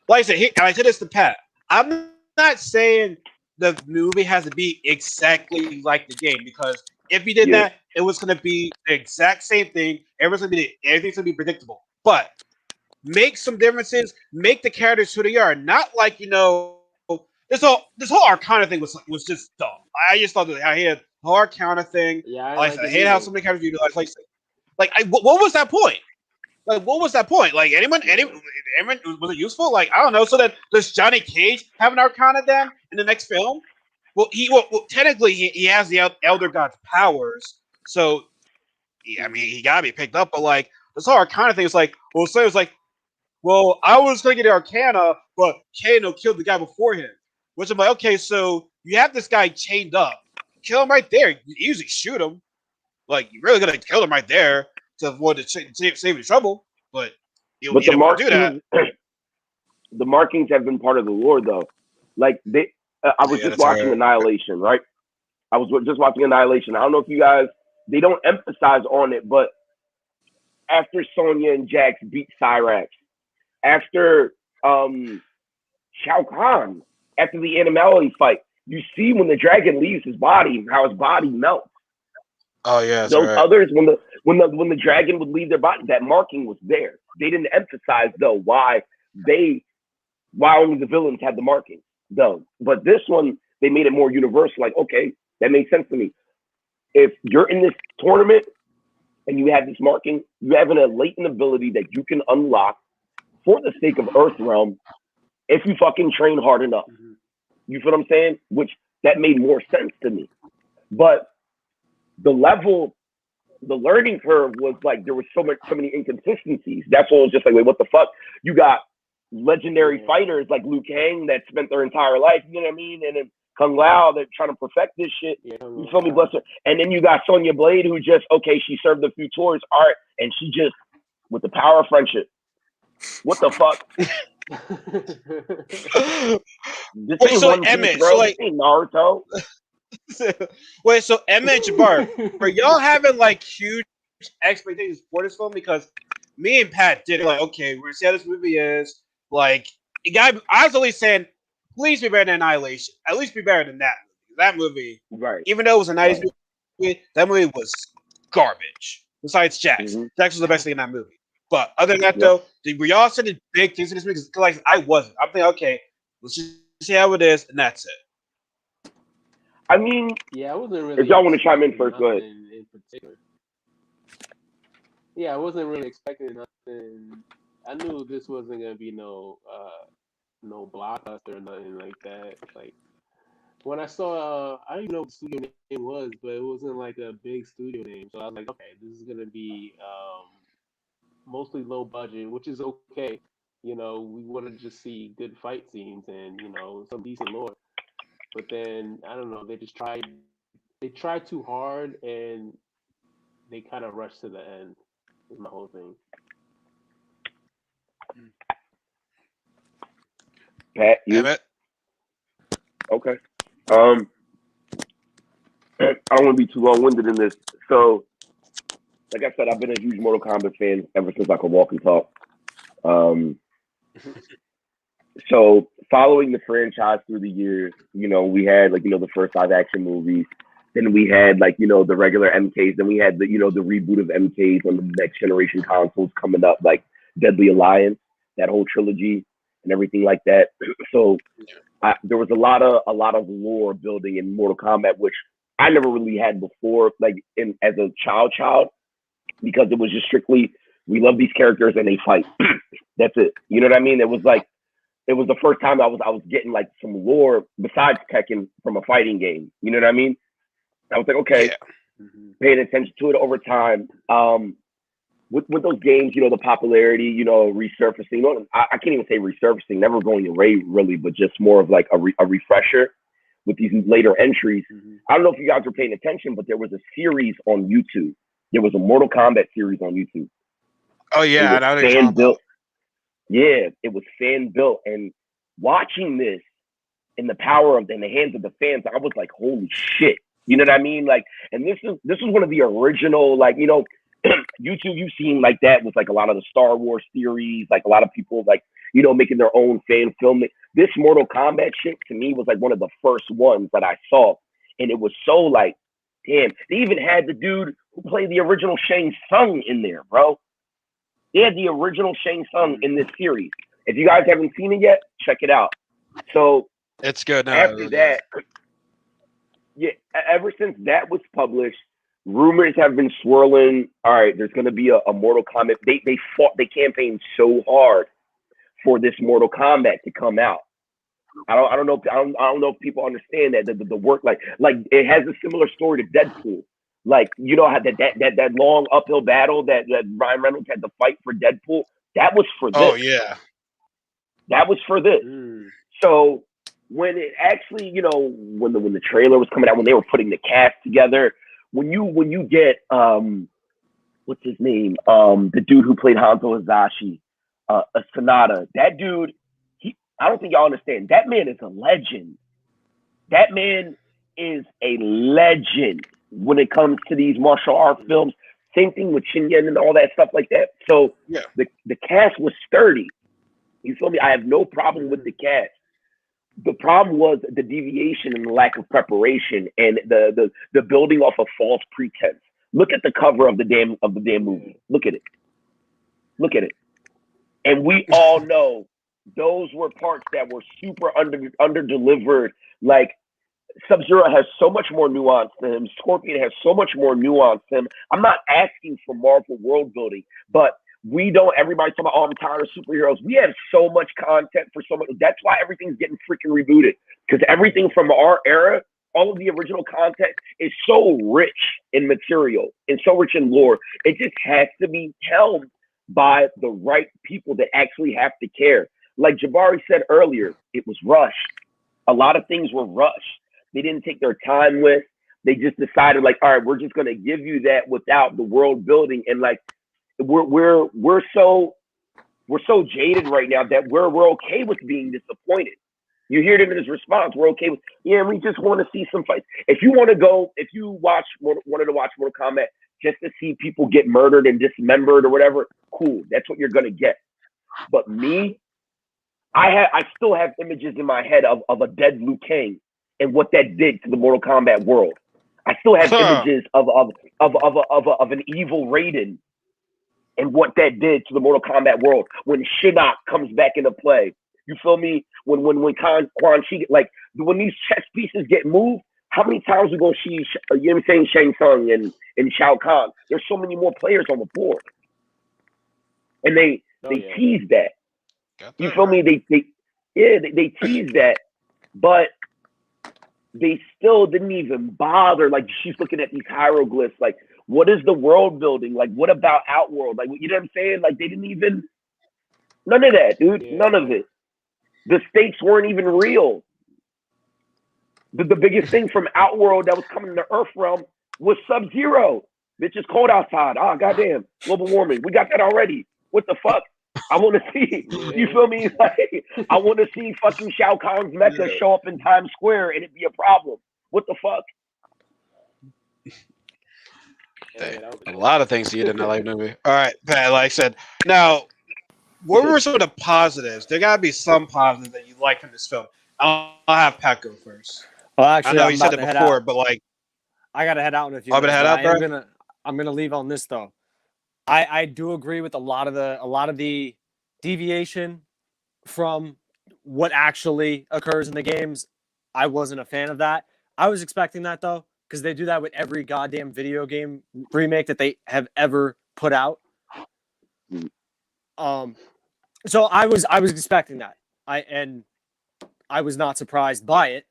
I said, I said this to Pat. I'm not saying the movie has to be exactly like the game, because if you did that, it was going to be the exact same thing. Everything's going to be predictable. But make some differences. Make the characters who they are. Not like, you know, this whole Arcana thing was just dumb. I just thought that I had the Arcana thing. Yeah, I hate how so many characters utilize what was that point? Like, what was that point? Like, anyone was it useful? Like, I don't know. So that does Johnny Cage have an Arcana then in the next film? Well, technically he has the Elder God's powers, so I mean he gotta be picked up. But like this whole Arcana thing is like, well, so it was like, well, I was gonna get the Arcana, but Kano killed the guy before him. Which I'm like, okay, so you have this guy chained up, kill him right there. You usually shoot him. Like, you really gonna kill him right there to avoid save the trouble, but you don't want to do that. The markings have been part of the lore, though. Like I was just watching Annihilation, right? I was just watching Annihilation. I don't know if you guys, they don't emphasize on it, but after Sonya and Jax beat Cyrax, after Shao Kahn, after the animality fight, you see when the dragon leaves his body, how his body melts. Oh yeah, those others, when the dragon would leave their body, that marking was there. They didn't emphasize though why only the villains had the marking though. But this one, they made it more universal. Like, okay, that makes sense to me. If you're in this tournament and you have this marking, you have a latent ability that you can unlock for the sake of Earthrealm if you fucking train hard enough. You feel what I'm saying? Which that made more sense to me. But the learning curve was like there was so many inconsistencies. That's what was just like, wait, what the fuck? You got legendary fighters like Liu Kang that spent their entire life, you know what I mean? And then Kung Lao that trying to perfect this shit. You feel me? Bless her. And then you got Sonya Blade who just, okay, she served a few tours, art, and she just, with the power of friendship. What the fuck? This ain't One Piece, bro. This ain't Naruto. Wait, so Emma and Jabbar, are y'all having like huge expectations for this film? Because me and Pat did like, okay, we're gonna see how this movie is. Like, I was at least saying, please be better than Annihilation. At least be better than that movie. That movie, right? Even though it was a nice movie, that movie was garbage. Besides Jax, Jax was the best thing in that movie. But other than that, though, were y'all sending big things in this movie? Because like I wasn't. I'm thinking, okay, let's just see how it is, and that's it. I mean, yeah, I wasn't really. If y'all want to chime in first, go ahead. In particular. Yeah, I wasn't really expecting nothing. I knew this wasn't gonna be no blockbuster or nothing like that. Like when I saw, I don't even know what the studio name was, but it wasn't like a big studio name. So I was like, okay, this is gonna be mostly low budget, which is okay. You know, we want to just see good fight scenes and some decent lore. but then I don't know. They tried too hard, and they kind of rushed to the end. Is my whole thing. Pat, you Damn it. okay? I don't want to be too long-winded in this. So, like I said, I've been a huge Mortal Kombat fan ever since I could walk and talk. So following the franchise through the years, we had the first live action movies. Then we had the regular MKs. Then we had the reboot of MKs on the next generation consoles coming up, like Deadly Alliance, that whole trilogy and everything like that. So there was a lot of lore building in Mortal Kombat, which I never really had before, as a child, because it was just strictly we love these characters and they fight. That's it. You know what I mean? It was the first time I was getting some lore besides Tekken from a fighting game. You know what I mean? I was like, okay, paying attention to it over time. With those games, the popularity, resurfacing. I can't even say resurfacing, never going away really, but just more of a refresher with these later entries. I don't know if you guys were paying attention, but there was a series on YouTube. There was a Mortal Kombat series on YouTube. Oh yeah, it was fan built. Yeah, it was fan built, and watching this in the hands of the fans, I was like, holy shit. You know what I mean? And this is one of the original, YouTube you've seen that with a lot of the Star Wars theories, a lot of people making their own fan film. This Mortal Kombat shit to me was one of the first ones that I saw, and it was so damn. They even had the dude who played the original Shang Tsung in there, bro. They had the original Shang Tsung in this series. If you guys haven't seen it yet, check it out. So it's good. No, after that, yeah, ever since that was published, rumors have been swirling. All right, there's going to be a Mortal Kombat. They campaigned so hard for this Mortal Kombat to come out. I don't know if people understand that the work it has a similar story to Deadpool. How that long uphill battle that Ryan Reynolds had to fight for Deadpool. That was for this. Oh yeah, that was for this. So when it actually, when the trailer was coming out, when they were putting the cast together, when you get what's his name, the dude who played Hanzo Hazashi, Sonata, that dude, I don't think y'all understand. That man is a legend. That man is a legend when it comes to these martial art films. Same thing with Shin Yen and all that stuff like that. So yeah, the cast was sturdy. You feel me? I have no problem with the cast. The problem was the deviation and the lack of preparation and the building off of false pretense. Look at the cover of the damn movie. Look at it. Look at it. And we all know those were parts that were super under delivered. Sub-Zero has so much more nuance to him. Scorpion has so much more nuance to him. I'm not asking for Marvel world building, but everybody's talking about, oh, I'm tired of superheroes. We have so much content for so much. That's why everything's getting freaking rebooted. Because everything from our era, all of the original content is so rich in material and so rich in lore. It just has to be held by the right people that actually have to care. Like Jabari said earlier, it was rushed. A lot of things were rushed. They didn't take their time with. They just decided all right, we're just going to give you that without the world building. And we're so jaded right now that we're okay with being disappointed. You hear it in his response. We're okay with, we just want to see some fights. If you wanted to watch Mortal Kombat just to see people get murdered and dismembered or whatever, cool. That's what you're gonna get. But me, I still have images in my head of a dead Liu Kang and what that did to the Mortal Kombat world. I still have images of an evil Raiden and what that did to the Mortal Kombat world when Shinnok comes back into play. You feel me? When Quan Chi, when these chess pieces get moved, how many times we gonna see Shang Tsung and Shao Kahn? There's so many more players on the board, and they tease that. You feel me? They tease that, but they still didn't even bother. She's looking at these hieroglyphs. What is the world building? What about Outworld? You know what I'm saying? They didn't even, none of that, dude. Yeah. None of it. The stakes weren't even real. The biggest thing from Outworld that was coming to Earth Realm was Sub-Zero. Bitch, it's cold outside. Ah, goddamn, global warming. We got that already. What the fuck? I want to see. You feel me? Like, I want to see fucking Shao Kahn's mecha show up in Times Square and it be a problem. What the fuck? A lot of things you did not like the movie. All right, Pat, like I said. Now, what were some of the positives? There gotta be some positives that you like in this film. I'll have Pat go first. Well, actually, I know I'm you said about it to before, head out. but like, I gotta head out in a few. I'm gonna head out, bro. I'm gonna leave on this though. I do agree with a lot of the deviation from what actually occurs in the games. I wasn't a fan of that. I was expecting that though, because they do that with every goddamn video game remake that they have ever put out. So I was expecting that. I was not surprised by it.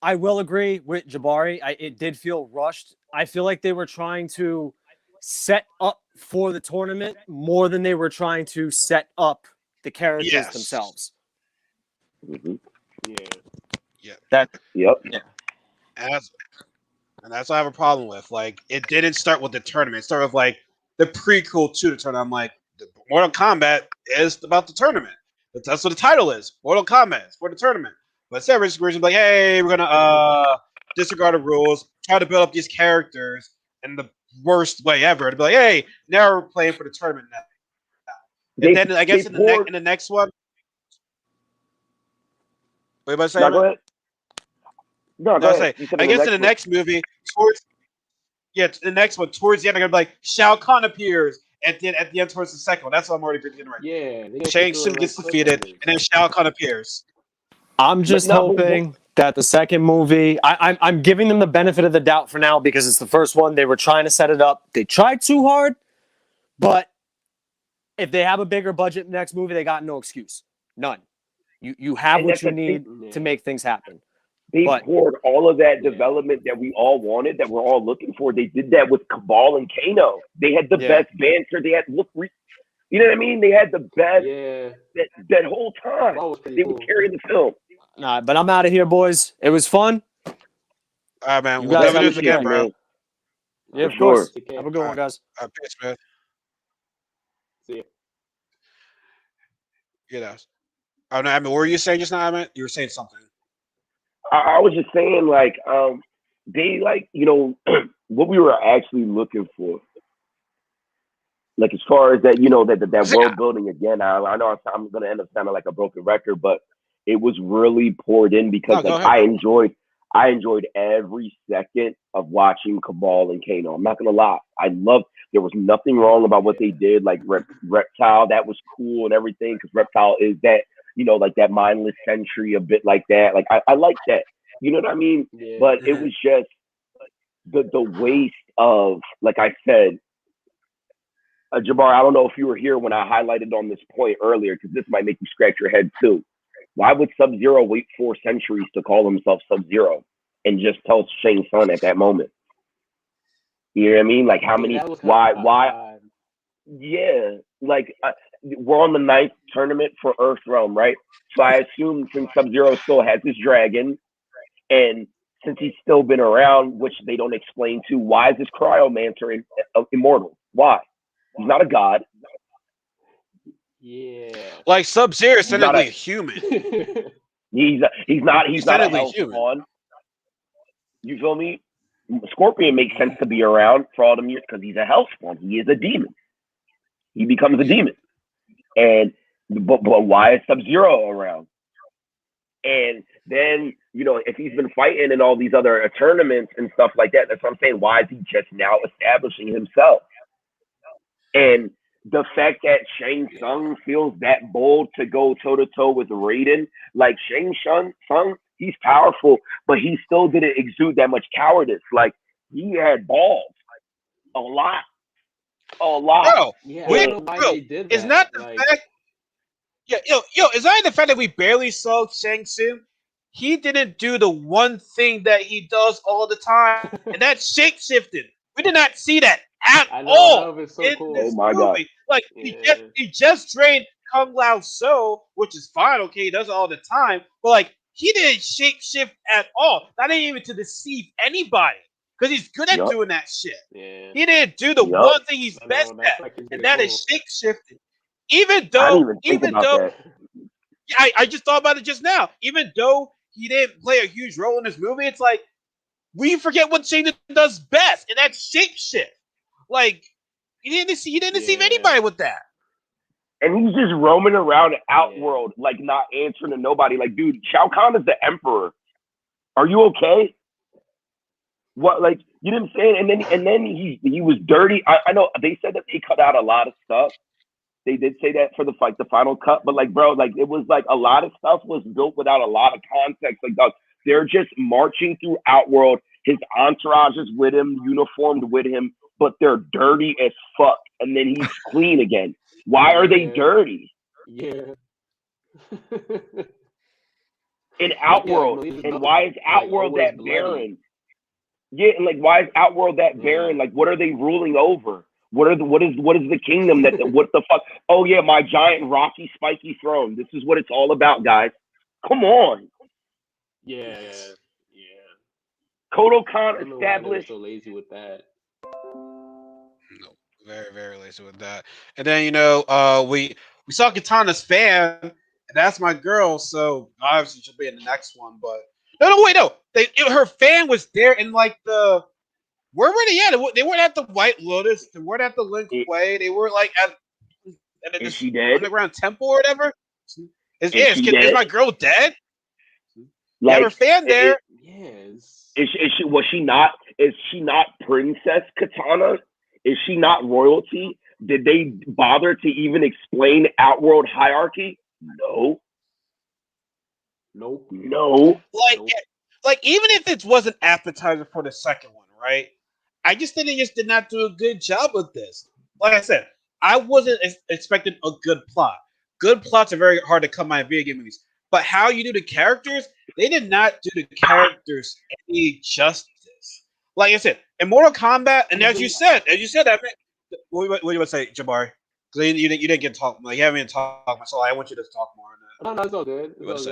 I will agree with Jabari. It did feel rushed. I feel like they were trying to set up for the tournament more than they were trying to set up the characters themselves. Mm-hmm. Yeah. Yep. And that's what I have a problem with. Like, it didn't start with the tournament. It started with like the prequel to the tournament. I'm like, Mortal Kombat is about the tournament. That's what the title is. Mortal Kombat is for the tournament. But Severus version like, hey, we're gonna disregard the rules, try to build up these characters in the worst way ever. To be like, hey, now we're playing for the tournament now. And then I guess in the next one. What about to say? No, go ahead. No, go ahead. I guess in the next movie, towards the next one, towards the end, I'm gonna be like, Shao Kahn appears. At the end, towards the second one. That's what I'm already predicting right now. Yeah. Shang Tsung gets defeated, and then Shao Kahn appears. I'm just hoping that the second movie, I'm giving them the benefit of the doubt for now because it's the first one. They were trying to set it up. They tried too hard, but if they have a bigger budget next movie, they got no excuse. None. You have what you need to make things happen. They poured all of that development that we all wanted, that we're all looking for. They did that with Cabal and Kano. They had the best banter. They had you know what I mean? They had the best that whole time. They would carry the film. Nah, but I'm out of here, boys. It was fun. All right, man. You We'll guys never do this again, bro. Yeah, of course. Have a good one, guys. Peace, man. See ya. You know. Oh, no, I mean, what were you saying just now, I mean? You were saying something. I was just saying, like, they, like, you know, what we were actually looking for. Like, as far as that, you know, that world building again, I know I'm going to end up sounding like a broken record, but it was really poured in because I enjoyed every second of watching Cabal and Kano. I'm not going to lie. There was nothing wrong about what they did. Like, Reptile, that was cool and everything because Reptile is that, you know, like that mindless sentry, a bit like that. Like, I like that. You know what I mean? Yeah. But it was just the waste of, like I said, Jabbar, I don't know if you were here when I highlighted on this point earlier, because this might make you scratch your head too. Why would Sub-Zero wait 4 centuries to call himself Sub-Zero and just tell Shang Tsung at that moment? You know what I mean? Like, how many? Why? Yeah, like we're on the 9th tournament for Earth Realm, right? So I assume since Sub-Zero still has his dragon, and since he's still been around, which they don't explain to, why is this Cryomancer immortal? Why? He's not a god. Yeah. Like Sub-Zero is technically human. He's not a Hellspawn. You feel me? Scorpion makes sense to be around for all them years because he's a Hellspawn. He is a demon. He becomes a demon. And but why is Sub-Zero around? And then, you know, if he's been fighting in all these other tournaments and stuff like that, that's what I'm saying. Why is he just now establishing himself? And the fact that Shang Tsung feels that bold to go toe-to-toe with Raiden, like Shang Tsung, he's powerful, but he still didn't exude that much cowardice. Like, he had balls. A lot. Bro, yeah, it's not the fact. Yeah, it's not the fact that we barely saw Shang Tsung. He didn't do the one thing that he does all the time, and that's shape-shifting. We did not see that at all in this movie. God. Like, he just trained Kung Lao So, which is fine, okay, he does it all the time, but like, he didn't shapeshift at all. Not even to deceive anybody. Because he's good at doing that shit. Yeah. He didn't do the one thing he's best at, like and that is shapeshifting. I didn't even think about that. I just thought about it just now. Even though he didn't play a huge role in this movie, it's like we forget what Shane does best, and that's shapeshift. Like he didn't deceive anybody with that. And he's just roaming around Outworld, like not answering to nobody. Like, dude, Shao Kahn is the Emperor. Are you okay? What, like, you know what I'm saying? And then he was dirty. I know they said that they cut out a lot of stuff. They did say that for the final cut, but like, bro, like it was like a lot of stuff was built without a lot of context. Like, dog, they're just marching through Outworld. His entourage is with him, uniformed with him, but they're dirty as fuck. And then he's clean again. Why are they dirty? Yeah. In Outworld, and why is Outworld that barren? Yeah, and like, why is Outworld that barren? Like, what are they ruling over? What is the kingdom that? What the fuck? Oh yeah, my giant rocky spiky throne. This is what it's all about, guys. Come on. Yeah. Kodo Khan established. So lazy with that. No, very very lazy with that. And then we saw Katana's fan, and that's my girl. So obviously she'll be in the next one. But no. Her fan was there in like the. Where were they at? They weren't at the White Lotus. They weren't at the Lin Kuei. They were like at this underground temple or whatever. Is my girl dead? Like, her fan there. Yes. Is she not Princess Katana? Is she not royalty? Did they bother to even explain Outworld hierarchy? No. Nope. No. Like even if it was an appetizer for the second one, right? I just think they just did not do a good job with this. Like I said, I wasn't expecting a good plot. Good plots are very hard to come by in video game movies. But how you do the characters, they did not do the characters any justice. Like I said, in Mortal Kombat, and as you said, that. What do you want to say, Jabari? Because you didn't get to talk. Like you haven't even talked, so I want you to talk more on that. No, it's all good. It's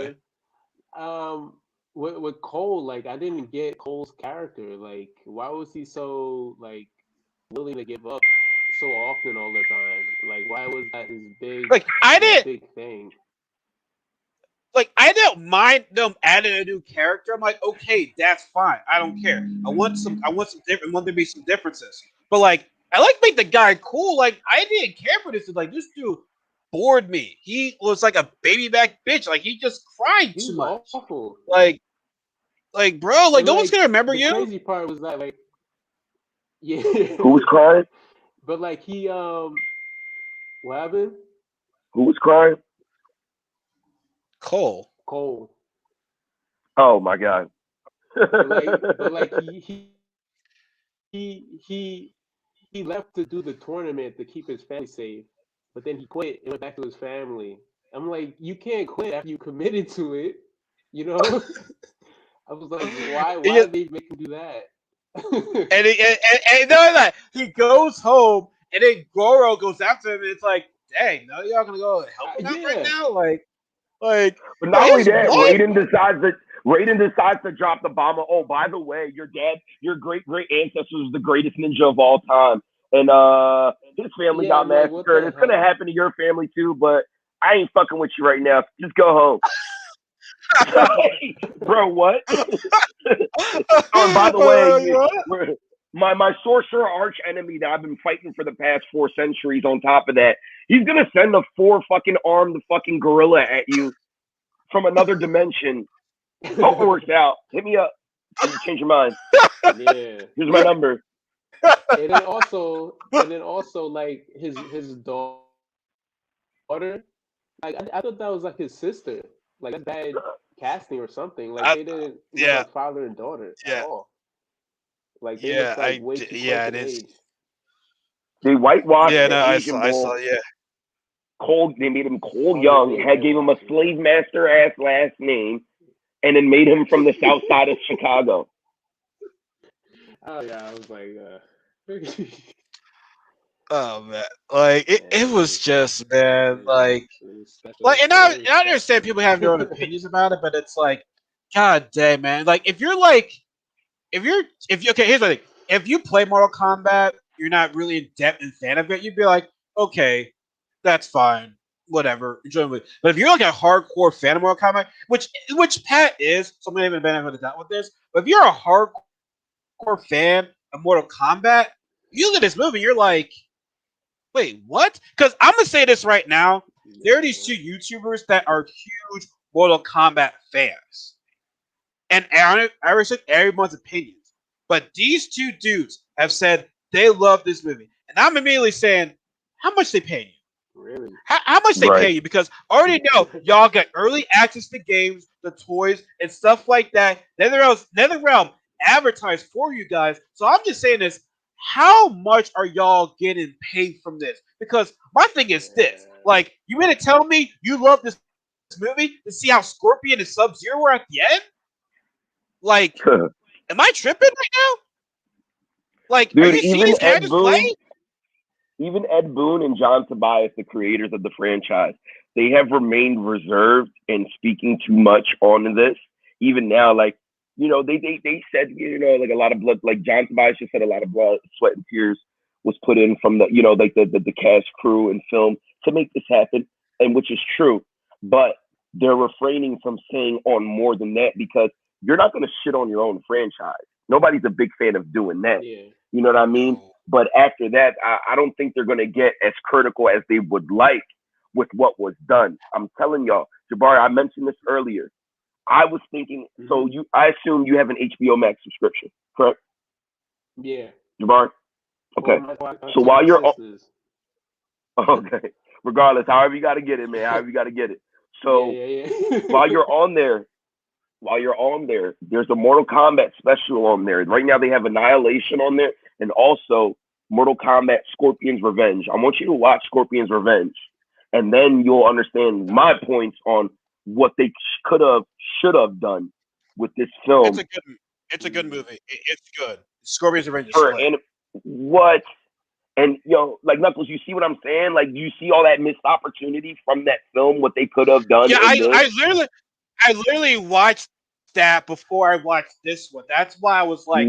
all good. With Cole, like I didn't get Cole's character. Like, why was he so like willing to give up so often all the time? Like, why was that his big big thing? Like, I don't mind them adding a new character. I'm like, okay, that's fine. I don't care. I want some different. Want there to be some differences. But like, I like make the guy cool. Like, I didn't care for this. Like, this dude bored me. He was like a baby back bitch. Like, he just cried too much. Awful. Like, bro, like, no one's gonna remember you. The crazy part was that, like, yeah. Who was crying? But like he, what happened? Who was crying? Cole. Oh my god. but he left to do the tournament to keep his family safe, but then he quit and went back to his family. I'm like, you can't quit after you committed to it, you know? I was like, why did they make him do that? and he goes home, and then Goro goes after him, and it's like, dang, no, y'all gonna go help him out right now, like. But not only that, Raiden decides to drop the bomb. Oh, by the way, your great ancestor was the greatest ninja of all time, and his family got massacred. It's gonna happen to your family too, but I ain't fucking with you right now. Just go home. Bro, what? By the way, my sorcerer arch enemy that I've been fighting for the past 4 centuries, on top of that, he's gonna send a 4 fucking armed fucking gorilla at you from another dimension. Hope it works out. Hit me up. Change your mind. Yeah. Here's my number. And then also like his daughter. Like I thought that was like his sister. Like that's bad casting or something. Like they didn't look like father and daughter at all. Like they look like way too close in age. They whitewashed. Yeah, no, I saw. Yeah. Cole. They made him Cole Young. Gave him a slave master ass last name, and then made him from the south side of Chicago. Oh yeah, I was like, oh man, like it was just, man, like, and I understand people have their own opinions about it, but it's like, God damn, man. Like, if you okay, here's the thing. If you play Mortal Kombat, you're not really in depth and fan of it, you'd be like, okay, that's fine. Whatever. Enjoy the movie. But if you're like a hardcore fan of Mortal Kombat, which Pat is, so I'm gonna even benefit of the doubt with this, but if you're a hardcore fan of Mortal Kombat, you look at this movie, you're like, wait, what? Because I'm gonna say this right now. There are these two YouTubers that are huge Mortal Kombat fans. And I respect everyone's opinions. But these two dudes have said they love this movie. And I'm immediately saying, how much they pay you? Really? How much they pay you? Because I already know y'all got early access to games, the toys, and stuff like that. NetherRealm advertised for you guys. So I'm just saying this. How much are y'all getting paid from this? Because my thing is this. Like, you mean to tell me you love this movie to see how Scorpion and Sub-Zero were at the end? Like, am I tripping right now? Like, Dude, are you seeing these characters play? Even Ed Boon and John Tobias, the creators of the franchise, they have remained reserved and speaking too much on this. Even now, like, you know, they said, you know, like a lot of blood, like John Tobias just said a lot of blood, sweat, and tears was put in from the, you know, like the cast, crew, and film to make this happen, and which is true. But they're refraining from saying on more than that because you're not going to shit on your own franchise. Nobody's a big fan of doing that. Yeah. You know what I mean? But after that, I don't think they're going to get as critical as they would like with what was done. I'm telling y'all, Jabari, I mentioned this earlier. I was thinking, so I assume you have an HBO Max subscription, correct? Yeah. Jabari? Okay. So while you're okay, regardless, however you got to get it, man, however you got to get it. So while you're on there, there's a Mortal Kombat special on there. Right now they have Annihilation on there and also Mortal Kombat Scorpion's Revenge. I want you to watch Scorpion's Revenge and then you'll understand my points on what they should have done with this film. It's a good movie. It's good. Scorpion's Revenge is and what? And yo, like Knuckles, you see what I'm saying? Like you see all that missed opportunity from that film, what they could have done. Yeah, I literally watched that before I watched this one. That's why I was like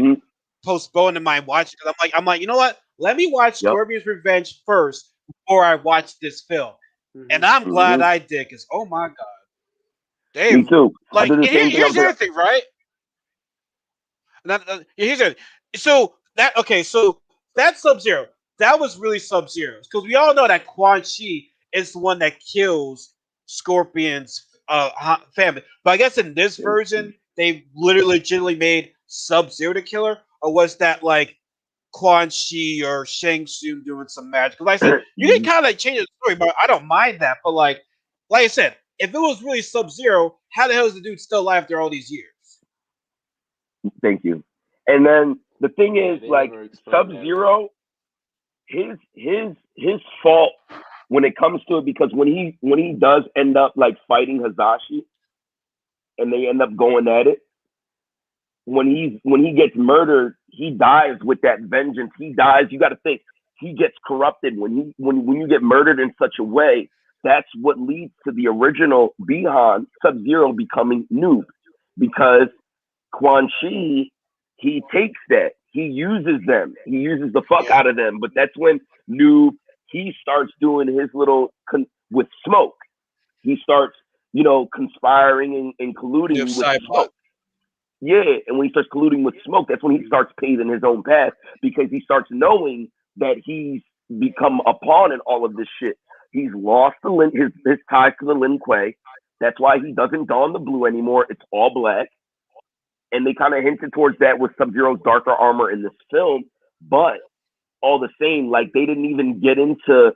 postponing my watching because I'm like, you know what? Let me watch Scorpion's Revenge first before I watch this film. And I'm glad I did because oh my god, me too. Like here's the other thing, right? Here's the so that Sub-Zero, that was really Sub-Zero because we all know that Quan Chi is the one that kills Scorpion's family. But I guess in this version, they literally legitimately made Sub-Zero the killer, or was that like Quan Chi or Shang Tsung doing some magic? Because like I said, you can kind of like change the story, but I don't mind that. But like I said, if it was really Sub-Zero, how the hell is the dude still alive after all these years? Thank you. And then the thing is, like Sub-Zero, his fault when it comes to it, because when he does end up like fighting Hazashi, and they end up going at it, when he gets murdered, he dies with that vengeance. He dies. You got to think he gets corrupted when you get murdered in such a way. That's what leads to the original Bihan Sub-Zero becoming Noob, because Quan Chi, he takes that, he uses them, he uses the fuck out of them. But that's when Noob, he starts doing his little with Smoke. He starts, you know, conspiring and colluding with Smoke. Yeah, and when he starts colluding with Smoke, that's when he starts paving his own path, because he starts knowing that he's become a pawn in all of this shit. He's lost his ties to the Lin Kuei. That's why he doesn't don the blue anymore. It's all black. And they kind of hinted towards that with Sub-Zero's darker armor in this film. But all the same, like, they didn't even get into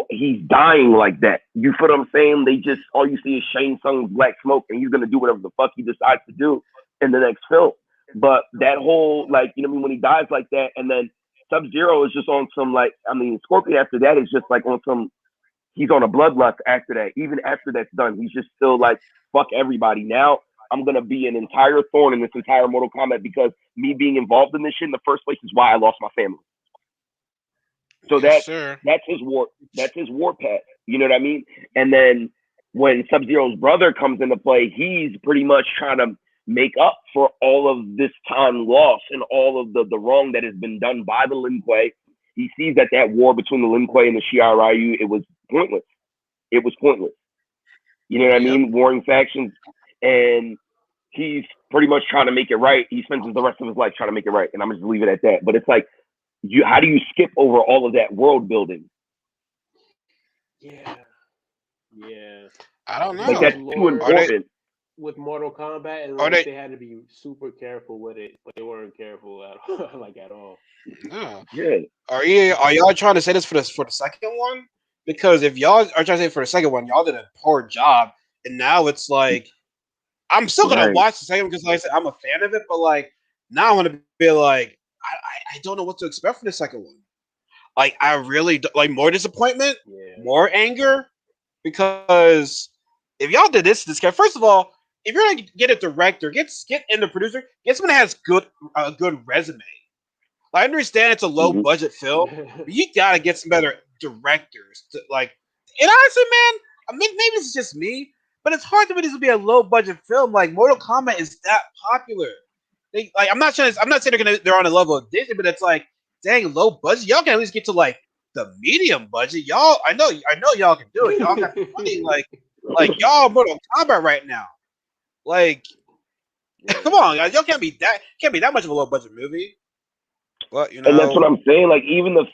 he's dying like that. You feel what I'm saying? They just, all you see is Shang Tsung's black smoke, and he's going to do whatever the fuck he decides to do in the next film. But that whole, like, you know what I mean, when he dies like that, and then Sub-Zero is just on some, like, I mean, Scorpion after that is just like on some, he's on a bloodlust after that. Even after that's done, he's just still like, fuck everybody. Now I'm going to be an entire thorn in this entire Mortal Kombat, because me being involved in this shit in the first place is why I lost my family. So that's his war path. You know what I mean? And then when Sub-Zero's brother comes into play, he's pretty much trying to make up for all of this time lost and all of the wrong that has been done by the Lin Kuei. He sees that war between the Lin Kuei and the Shi'ar Ryu, it was pointless. It was pointless. You know what I mean? Warring factions. And he's pretty much trying to make it right. He spends the rest of his life trying to make it right. And I'm just leave it at that. But it's like, how do you skip over all of that world building? Yeah. I don't know. Like, that's too important. With Mortal Kombat, and like they had to be super careful with it, but they weren't careful at all, at all. No. Yeah. Are y'all trying to say this for the second one? Because if y'all are trying to say it for the second one, y'all did a poor job, and now it's like I'm still gonna watch the second one because, like I said, I'm a fan of it. But like now, I want to be like, I don't know what to expect for the second one. Like I really like more disappointment, more anger, because if y'all did this first of all, if you're gonna get a director, get in the producer, get someone that has a good resume. I understand it's a low budget film, but you gotta get some better directors to like. And honestly, man, I mean, maybe it's just me, but it's hard to believe this will be a low budget film. Like Mortal Kombat is that popular. I'm not saying they're on a level of Disney, but it's like, dang, low budget. Y'all can at least get to like the medium budget. Y'all, I know y'all can do it. Y'all got the money, like y'all Mortal Kombat right now. Like, come on, guys, y'all can't be that much of a low budget movie. But you know, and that's what I'm saying. Like even the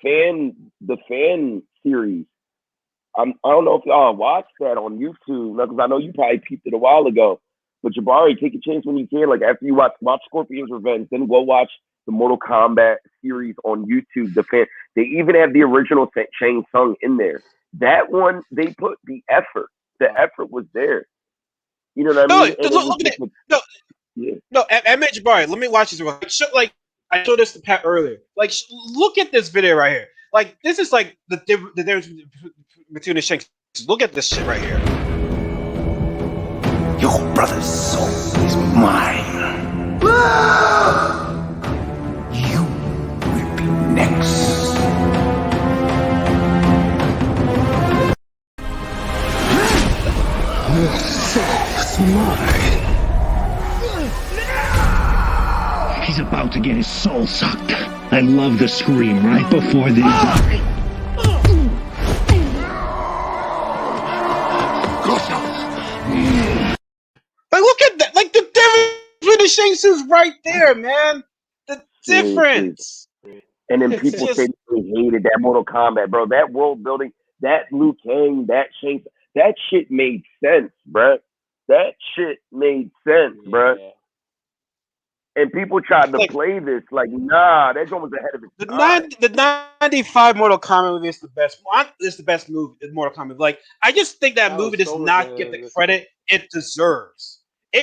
fan series. I don't know if y'all watched that on YouTube, because I know you probably peeped it a while ago. But Jabari, take a chance when you can. Like after you watch Scorpion's Revenge, then go watch the Mortal Kombat series on YouTube. They even have the original Shang Tsung in there. That one, they put the effort. The effort was there. You know what I mean? Look at it. No, Jabari, let me watch this. Like I showed this to Pat earlier. Like, look at this video right here. Like, this is like the difference between the Shanks. Look at this shit right here. Your brother's soul is mine. You will be next. Your soul is mine. He's about to get his soul sucked. I love the scream right before they die. Like, look at that! Like the difference between the Shang Tsungs right there, man. The difference. And then people say they hated that Mortal Kombat, bro. That world building, that Liu Kang, that Shang, that shit made sense, bro. That shit made sense, bro. And people tried to play this like, nah, that joint was ahead of its time. The 95 Mortal Kombat movie is the best. It's the best movie in Mortal Kombat. Like, I just think that movie does not get the credit it deserves. You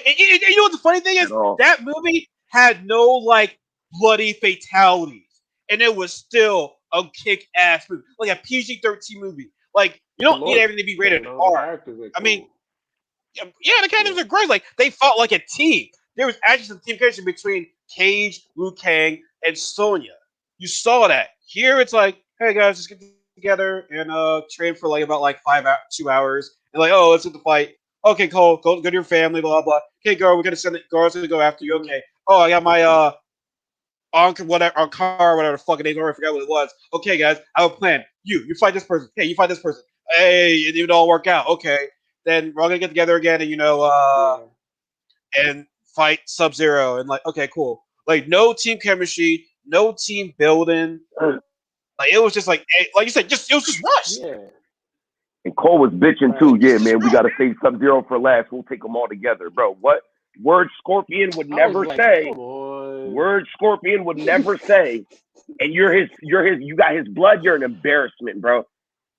know what the funny thing is? That movie had no like bloody fatalities, and it was still a kick-ass movie, like a PG-13 movie. Like, you don't need everything to be rated R. I mean, yeah, the characters are great. Like, they fought like a team. There was actually some team chemistry between Cage, Liu Kang, and Sonya. You saw that. Here it's like, hey guys, just get together and train for like about like 2 hours. And like, oh, let's do the fight. Okay, Cole, go to your family, blah blah. Okay, girl, we're gonna send it. Girl's gonna go after you. Okay. Oh, I got my on car, whatever the fucking name. I forgot what it was. Okay, guys, I have a plan. You fight this person. Hey, you fight this person. Hey, it didn't all work out. Okay, then we're all gonna get together again, and and fight Sub-Zero, and like, okay, cool. Like, no team chemistry, no team building. Like, it was just like you said, it was just rushed. Yeah. And Cole was bitching too. Yeah, man, we gotta save Sub-Zero for last. We'll take them all together, bro. What word Scorpion would never say? Word Scorpion would never say. And you got his blood. You're an embarrassment, bro.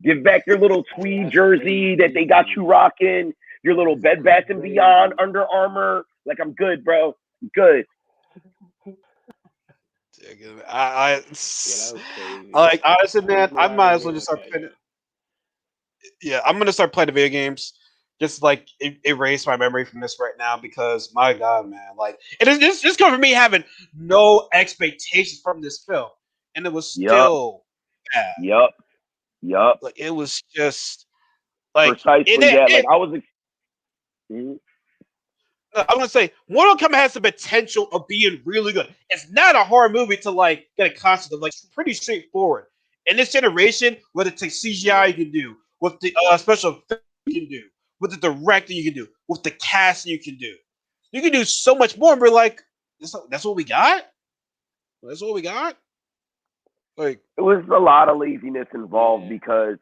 Give back your little tweed jersey that they got you rocking. Your little Bed Bath & Beyond Under Armour. Like, I'm good, bro. I'm good. Like, honestly, man, I might as well just start playing it. Yeah, I'm gonna start playing the video games. Just like erase my memory from this right now, because my God, man, like it's coming from me having no expectations from this film, and it was still bad. Yup. Like, it was just Like precisely that. Like I was. I'm gonna say Mortal Kombat has the potential of being really good. It's not a hard movie to like get a concept of. Like it's pretty straightforward. In this generation, whether it's like CGI you can do, with the special effects you can do, with the directing you can do, with the casting you can do so much more. And we're like, that's what we got. That's what we got. Like It was a lot of laziness involved because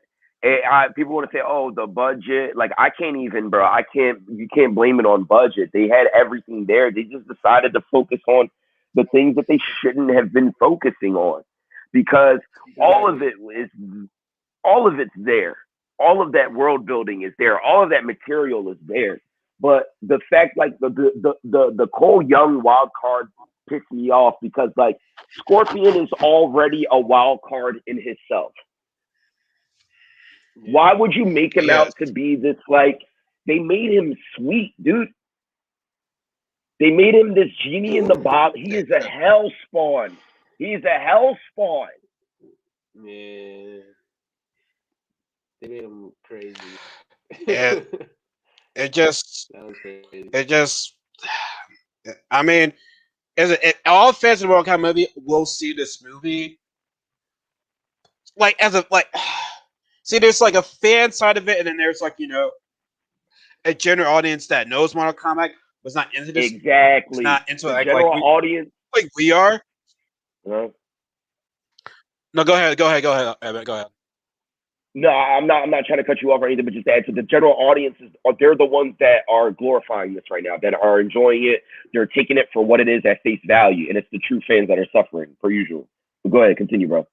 people want to say, "Oh, the budget." Like I can't even, bro. I can't. You can't blame it on budget. They had everything there. They just decided to focus on the things that they shouldn't have been focusing on, because all of it's there. All of that world building is there. All of that material is there. But the fact, like the Cole Young wild card pissed me off because like Scorpion is already a wild card in himself. Why would you make him out to be this like? They made him sweet, dude. They made him this genie in the bottle. He is a hell spawn. He's a hell spawn. Yeah. They made him crazy. it just That was crazy. I mean, all fans of the Mortal Kombat movie will see this movie. Like see, there's like a fan side of it, and then there's like a general audience that knows Mortal Kombat was not into this. Exactly. Not into the like general audience. Like we are. No, go ahead. Evan, go ahead. No, I'm not trying to cut you off or anything, but just to add to the general audiences, they're the ones that are glorifying this right now, that are enjoying it. They're taking it for what it is at face value, and it's the true fans that are suffering, per usual. But go ahead, continue, bro.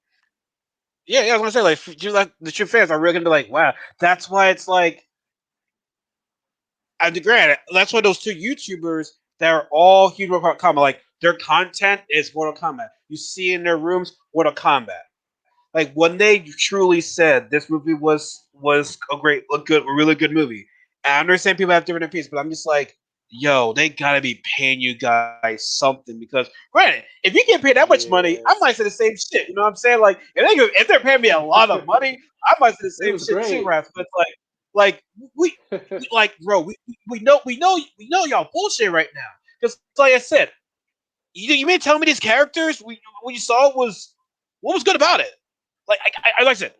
Yeah, I was gonna say like the true fans are really gonna be like, wow, that's why it's like. I granted, that's why those two YouTubers that are all huge Mortal Kombat, like their content is Mortal Kombat. You see in their rooms Mortal Kombat. Like when they truly said this movie was a really good movie. And I understand people have different opinions, but I'm just like, yo, they gotta be paying you guys something because, granted, if you get paid that much money, I might say the same shit. You know what I'm saying? Like if they're paying me a lot of money, I might say the same shit too, Raf. But like we like, bro, we know y'all bullshit right now. Because like I said, you may tell me these characters what you saw was what was good about it. Like I said,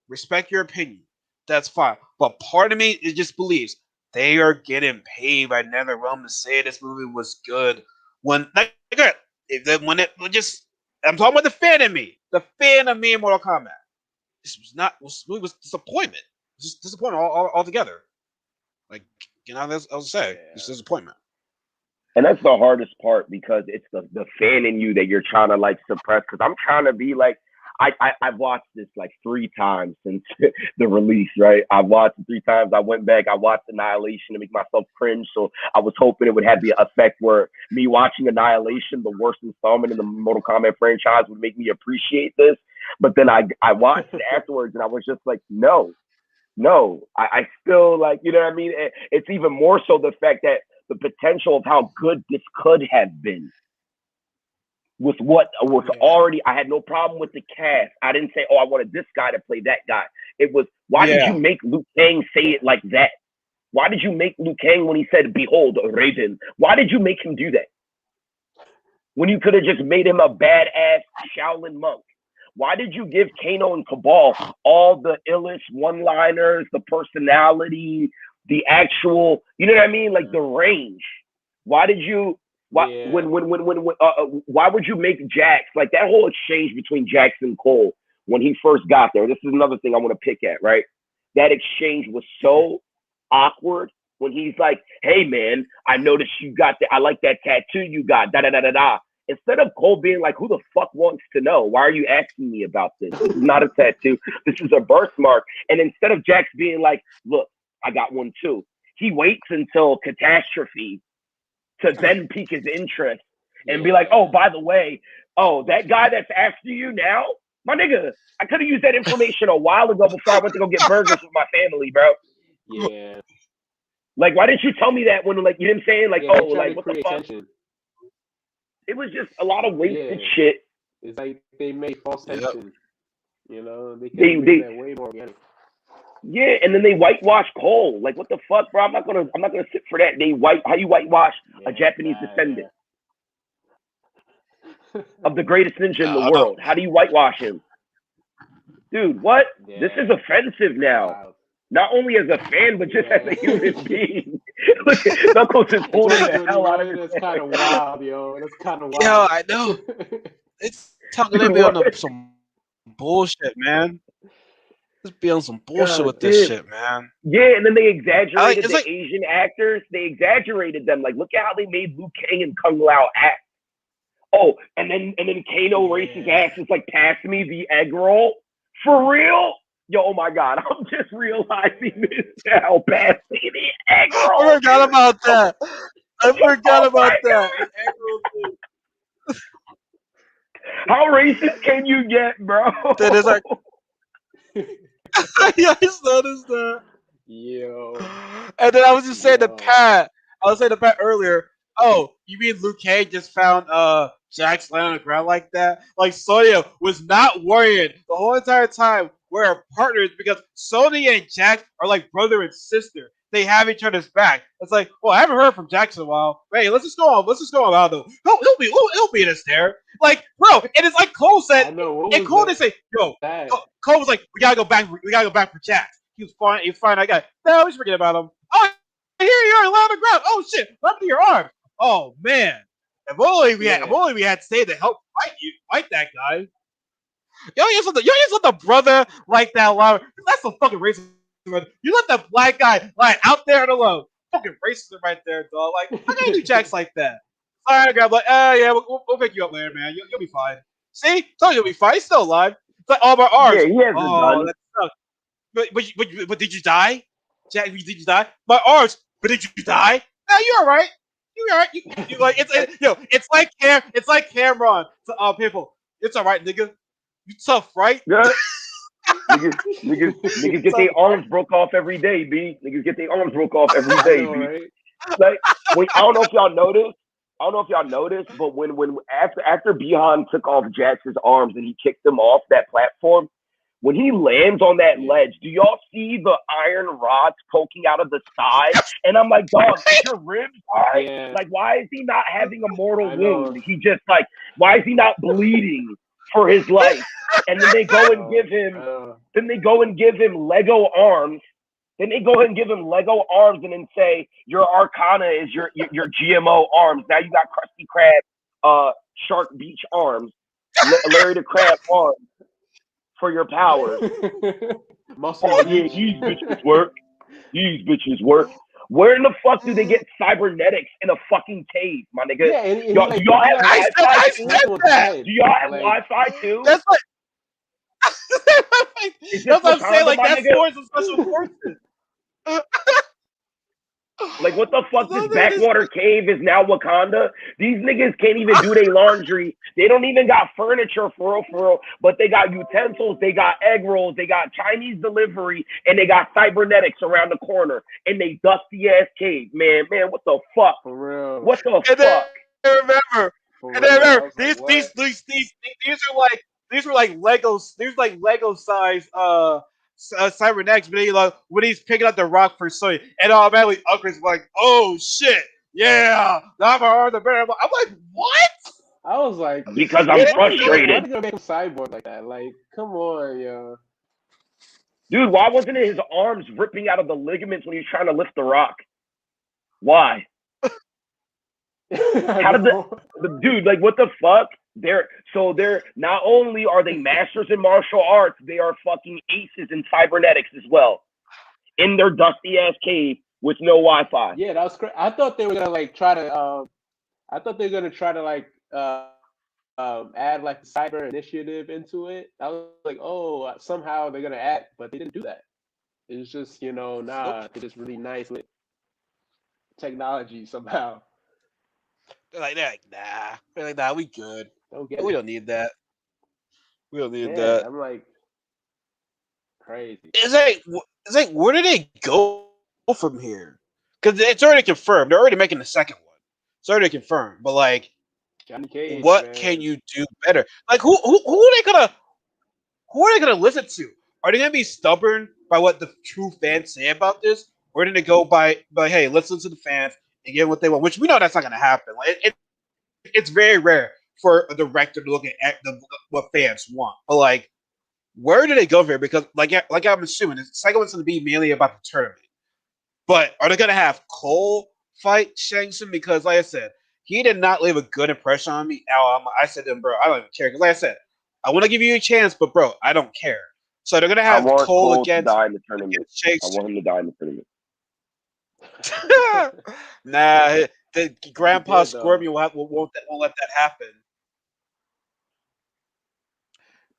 respect your opinion. That's fine. But part of me just believes they are getting paid by NetherRealm to say this movie was good. I'm talking about the fan of me in Mortal Kombat. This was disappointment. Just disappointment altogether. Like I'll say it's disappointment. And that's the hardest part because it's the fan in you that you're trying to like suppress. Because I'm trying to be like. I've watched this like 3 times since the release, right? I've watched it 3 times. I went back, I watched Annihilation to make myself cringe. So I was hoping it would have the effect where me watching Annihilation, the worst installment in the Mortal Kombat franchise, would make me appreciate this. But then I watched it afterwards and I was just like, no. I still like, you know what I mean? It's even more so the fact that the potential of how good this could have been. With what was already, I had no problem with the cast. I didn't say, oh, I wanted this guy to play that guy. It was, why did you make Liu Kang say it like that? Why did you make Liu Kang when he said, behold, Raiden? Why did you make him do that? When you could have just made him a badass Shaolin monk. Why did you give Kano and Cabal all the illest one-liners, the personality, the actual, you know what I mean? Like the range. Why did you... Why would you make Jax like that whole exchange between Jax and Cole when he first got there? This is another thing I want to pick at, right? That exchange was so awkward when he's like, "Hey man, I noticed you got that. I like that tattoo you got." Da da da da da. Instead of Cole being like, "Who the fuck wants to know? Why are you asking me about this? This is not a tattoo. This is a birthmark." And instead of Jax being like, "Look, I got one too," he waits until Catastrophe to then pique his interest and be like, oh, by the way, that guy that's after you now, my nigga, I could have used that information a while ago before I went to go get burgers with my family, bro. Yeah. Like, why didn't you tell me that when, like, you know what I'm saying? Like, like, what the fuck? Tension. It was just a lot of wasted shit. It's like they made false tension. You know, they could make that way more organic. Yeah, and then they whitewash Cole. Like, what the fuck, bro? I'm not gonna sit for that. How you whitewash a Japanese descendant of the greatest ninja in the world? How do you whitewash him? Dude, what? Yeah. This is offensive now. Wow. Not only as a fan, but just as a human being. Look at Knuckles is holding the hell out of his That's head. kind of wild, yo. That's kind of wild. Yo, I know. It's talking to be on some bullshit, man. Let's be on some bullshit with this shit, man. Yeah, and then they exaggerated the like- Asian actors. They exaggerated them. Like, look at how they made Liu Kang and Kung Lao act. Oh, and then Kano races ass is like, pass me the egg roll. For real? Yo, oh my God, I'm just realizing this now. Pass me the egg roll. I forgot about that. I forgot about that. The egg roll thing. How racist can you get, bro? That is like. Yeah, I just noticed that. Yo. And then I was just saying to Pat. I was saying to Pat earlier. Oh, you mean Liu Kang just found Jax laying on the ground like that? Like Sonya was not worrying the whole entire time. We're partners because Sonya and Jax are like brother and sister. They have each other's back. It's like, well, I haven't heard from Jax in a while. Hey, let's just go on. Let's just go on out though. He'll be in us there. Like, bro, and it's like Cole said. I know. And Cole didn't say, yo. Cole was like, we gotta go back for Jax. He was fine. He's fine. I got it. No, we should forget about him. Oh, here you are, lay on the ground. Oh shit, what happened to your arm? Oh man, if only we had stayed to help fight that guy. You just let the brother like that lie. That's some fucking racism. You let that black guy lie out there alone. Fucking racism right there, dog. Like, how can you do Jax like that? Alright, grab like, yeah, we'll pick you up later, man. You'll be fine. See, told you you'll be fine. He's still alive. It's like all my arms. Yeah, he has gun. That sucks. But did you die? Jack, did you die? My arms. But did you die? No, you're all right. You're all right. You like it's like Cameron to people. It's all right, nigga. You tough, right? Yeah. niggas get their arms broke off every day, B. Niggas get their arms broke off every day, B. Right? Like, I don't know if y'all noticed, but when after Bihan took off Jax's arms and he kicked him off that platform, when he lands on that ledge, do y'all see the iron rods poking out of the side? And I'm like, dog, is your ribs all right? Yeah. Like, why is he not having a mortal wound? He just like, why is he not bleeding for his life? And then they go and give him Lego arms. Then they go ahead and give him Lego arms and then say, your Arcana is your GMO arms. Now you got Krusty Krab, Shark Beach arms, Larry the Crab arms for your powers. Oh, yeah, these bitches work. These bitches work. Where in the fuck do they get cybernetics in a fucking cave, my nigga? Yeah, y'all have Wi-Fi too? Do y'all have like, Wi-Fi too? That's like that's what I'm saying. Like, that's Force of Special Forces. Like, what the fuck? This backwater cave is now Wakanda? These niggas can't even do their laundry. They don't even got furniture for real, but they got utensils, they got egg rolls, they got Chinese delivery, and they got cybernetics around the corner in they dusty ass cave. Man, what the fuck? For real. What the fuck? And then remember, these were like Legos. These were like Lego size cybernetics, but when he's picking up the rock for Sonya, and automatically Uncre's like, oh shit, yeah, not my arm, the better. I'm like, what? I was like, because I'm frustrated. Why are they gonna make him cyborg like that? Like, come on, yo. Dude, why wasn't it his arms ripping out of the ligaments when he was trying to lift the rock? Why? How did the dude, like, what the fuck? They're not only are they masters in martial arts, they are fucking aces in cybernetics as well. In their dusty ass cave with no Wi-Fi. Yeah, that was crazy. I thought they were gonna like try to add like the cyber initiative into it. I was like, oh, somehow they're gonna add, but they didn't do that. It was just, they're just really nice with technology somehow. They're like, nah. They're like, nah, we good. We don't need that. We don't need that. I'm like, crazy. It's like, where did they go from here? Because it's already confirmed. They're already making the second one. It's already confirmed. But like, Johnny Cage, what man. can you do better? Like, who are they gonna listen to? are they gonna be stubborn by what the true fans say about this, or are they gonna go by hey, let's listen to the fans and get what they want? Which we know that's not gonna happen. Like it's very rare for a director to look at what fans want, but like, where do they go here? Because like I'm assuming the second one's gonna be mainly about the tournament. But are they gonna have Cole fight Shang Tsung? Because like I said, he did not leave a good impression on me. I said to him, bro, I don't even care. Because like I said, I want to give you a chance, but bro, I don't care. So they're gonna I have want Cole Cole to against die in the tournament. Shang I want him to die in the tournament. Nah, the Grandpa did, Scorpion won't let that happen.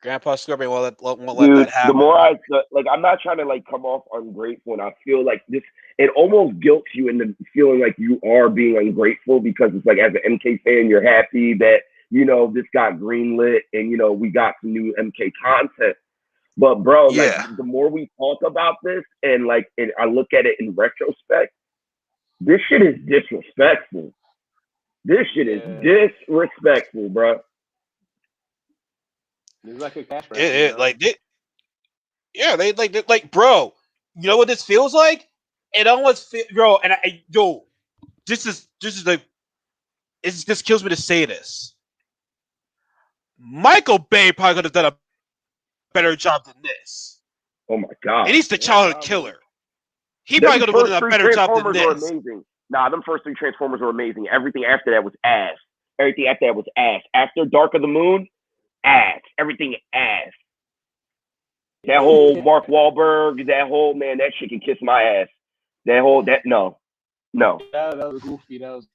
Grandpa Scorpion won't let Dude, that the happen. more like, I'm not trying to like come off ungrateful, and I feel like this, it almost guilts you into feeling like you are being ungrateful because it's like, as an MK fan, you're happy that, you know, this got greenlit and, you know, we got some new MK content. But bro, like, Yeah. the more we talk about this and like, and I look at it in retrospect, this shit is disrespectful. This shit is disrespectful, bro. It's like a cash grab. You know? Like, bro, you know what this feels like? It almost bro, and this kills me to say this. Michael Bay probably could have done a better job than this. Oh my god. And he's the childhood killer. He Them probably could have done a better job than this. Were amazing. Nah, them first 3 Transformers were amazing. Everything after that was ass. Everything after that was ass. After Dark of the Moon, ass. Everything ass. That whole Mark Wahlberg, that whole, man, that shit can kiss my ass. No. That was goofy. That was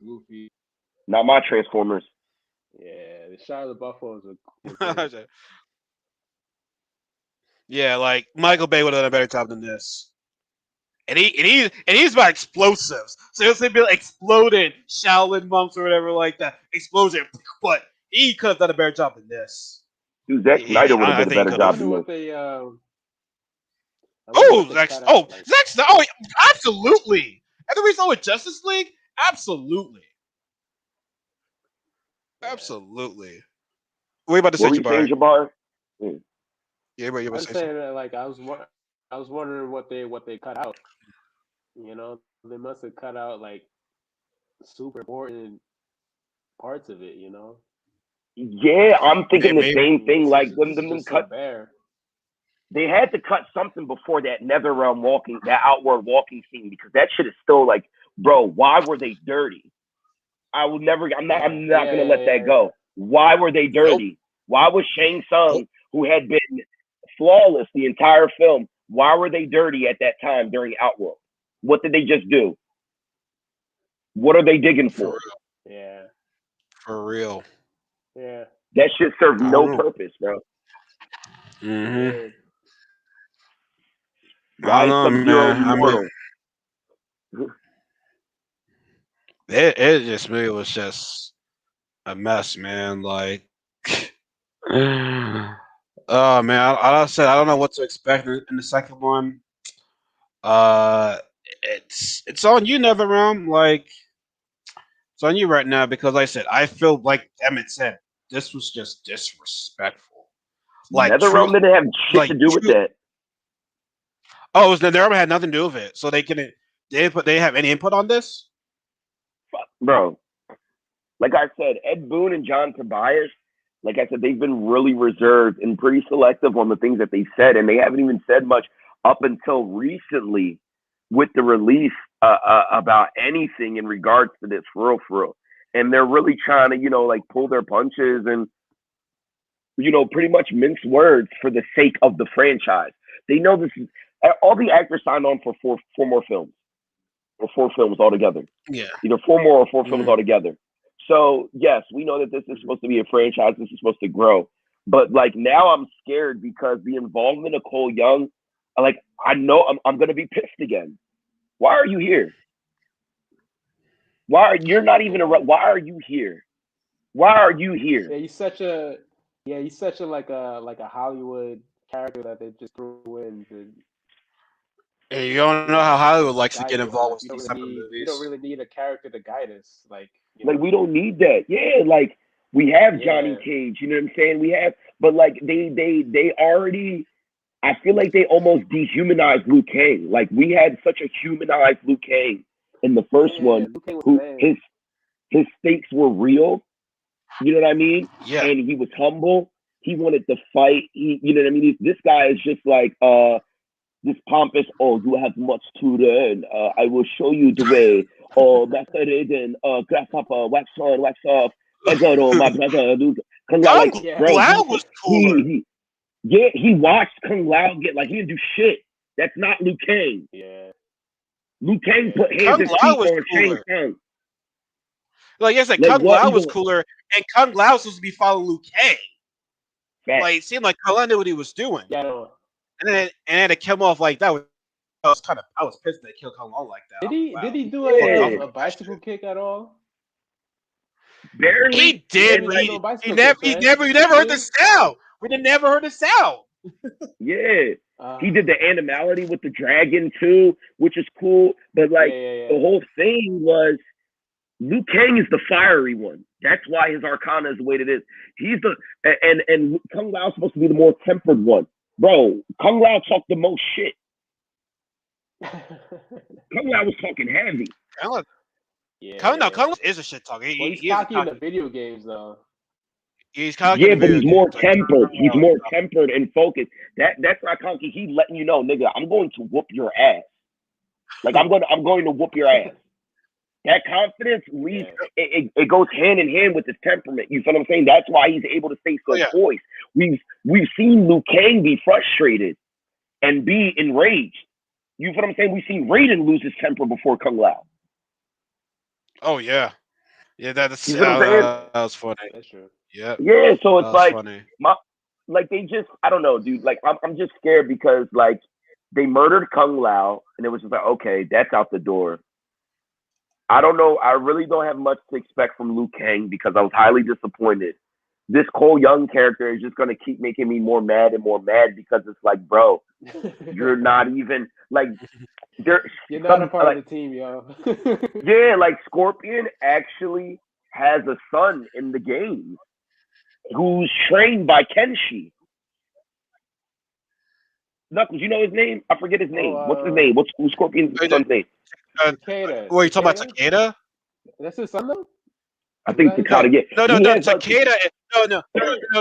goofy. Not my Transformers. Yeah, the shot of the Buffalo was Yeah, like Michael Bay would have done a better job than this. And he's about explosives. So he'll say be like exploded Shaolin monks or whatever like that. Explosion. But he could have done a better job than this. Dude, Zack Snyder would have done a better job than this. Zack Snyder. Oh, absolutely. And the reason with Justice League? Absolutely. Absolutely. What are you about to say, Jabbar? Yeah, but you were saying that, like, I was wondering what they cut out. You know, they must have cut out like super important parts of it. You know. Yeah, I'm thinking the same thing. Like them cut. They had to cut something before that Netherrealm walking, that outward walking scene, because that shit is still like, bro, why were they dirty? I'm not gonna let that go. Why were they dirty? Nope. Why was Shang Tsung, who had been flawless the entire film, why were they dirty at that time during Outworld? What did they just do? What are they digging for? Yeah. For real. Yeah. That shit served no purpose, bro. Mm-hmm. Why is Sub-Zero immortal? It just really was just a mess, man. Like, oh man, I don't know what to expect in the second one. It's on you, Netherrealm. Like, it's on you right now because, like I said, I feel like Emmett said this was just disrespectful. Like, Netherrealm didn't have shit to do with that. Oh, Netherrealm had nothing to do with it, so they have any input on this? Bro, like I said, Ed Boon and John Tobias, like I said, they've been really reserved and pretty selective on the things that they said, and they haven't even said much up until recently with the release about anything in regards to this, for real. And they're really trying to, you know, like pull their punches and, you know, pretty much mince words for the sake of the franchise. They know this is, all the actors signed on for four more films. Or 4 films altogether. Yeah. Either 4 more or 4 films altogether. So, yes, we know that this is supposed to be a franchise. This is supposed to grow. But, like, now I'm scared because the involvement of Cole Young, like, I know I'm going to be pissed again. Why are you here? Why are you here? Why are you here? Yeah, he's such a like a Hollywood character that they just threw in. You don't know how Hollywood likes to get involved with these type of movies. You don't really need a character to guide us. Like, we don't need that. Yeah, like, we have Johnny Cage, you know what I'm saying? We have, but like they already I feel like they almost dehumanized Liu Kang. Like we had such a humanized Liu Kang in the first one, Liu Kang was who the man. his stakes were real. You know what I mean? Yeah. And he was humble. He wanted to fight. You know what I mean? This guy is just like this pompous. Oh, you have much to learn. I will show you the way. Oh, Master Raiden, grasshopper, wax on, wax off. Egoro, my brother. Kung Lao, like, Kung bro, Lao was cooler. he watched Kung Lao get like he didn't do shit. That's not Liu Kang. Yeah. Liu Kang put hands Kung and Lao feet was on Shang cooler. Tsung. Like I said, Like Kung what? Lao was cooler, and Kung Lao was supposed to be following Liu Kang. Fact. Like it seemed like Kung Lao knew what he was doing. Yeah. And then to kill him off like that I was pissed that they killed Kung Lao like that. Did he do a bicycle kick at all? Barely. He did, And, but like, he never heard the sound. We never heard the sound. Yeah. He did the animality with the dragon too, which is cool. But like the whole thing was Liu Kang is the fiery one. That's why his arcana is the way it is. He's the and Kung Lao's supposed to be the more tempered one. Bro, Kung Lao talked the most shit. Kung Lao was talking heavy. Kung Lao is a shit talker. He's cocky in the video games though. He's cocky. Yeah, but he's more tempered. He's more tempered and focused. That's not cocky. He's letting you know, nigga, I'm going to whoop your ass. Like I'm going to whoop your ass. That confidence leads. It goes hand in hand with his temperament. You feel what I'm saying? That's why he's able to stay so poised. We've seen Liu Kang be frustrated and be enraged. You feel what I'm saying? We've seen Raiden lose his temper before Kung Lao. Oh yeah, yeah. That was funny. That's true. Yeah. Yeah. So it's like funny. they just, I don't know, dude. Like I'm just scared because like they murdered Kung Lao and it was just like, okay, that's out the door. I don't know. I really don't have much to expect from Liu Kang because I was highly disappointed. This Cole Young character is just going to keep making me more mad and more mad because it's like, bro, you're not even like you're not a part of the team, yo. Yeah, like Scorpion actually has a son in the game who's trained by Kenshi. Knuckles, you know his name? I forget his name. What's his name? Who's Scorpion's son's name? Takeda. What are you talking about, Takeda? That's his son, though? I think Takeda. Yeah. No, Takeda. No.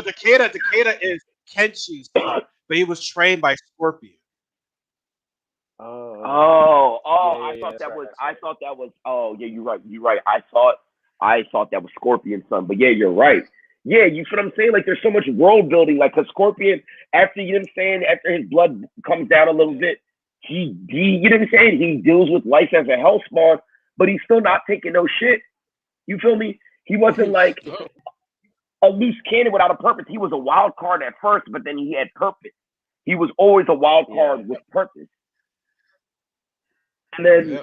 Takeda is Kenshi's son, but he was trained by Scorpion. I thought that was. Oh, yeah, you're right. I thought that was Scorpion's son, but yeah, you're right. Yeah, you feel what I'm saying? Like, there's so much world building. Like, because Scorpion, after, you know what I'm saying, after his blood comes down a little bit, he you know what I'm saying? He deals with life as a hellspawn, but he's still not taking no shit. You feel me? He wasn't like a loose cannon without a purpose. He was a wild card at first, but then he had purpose. He was always a wild card with purpose. And then,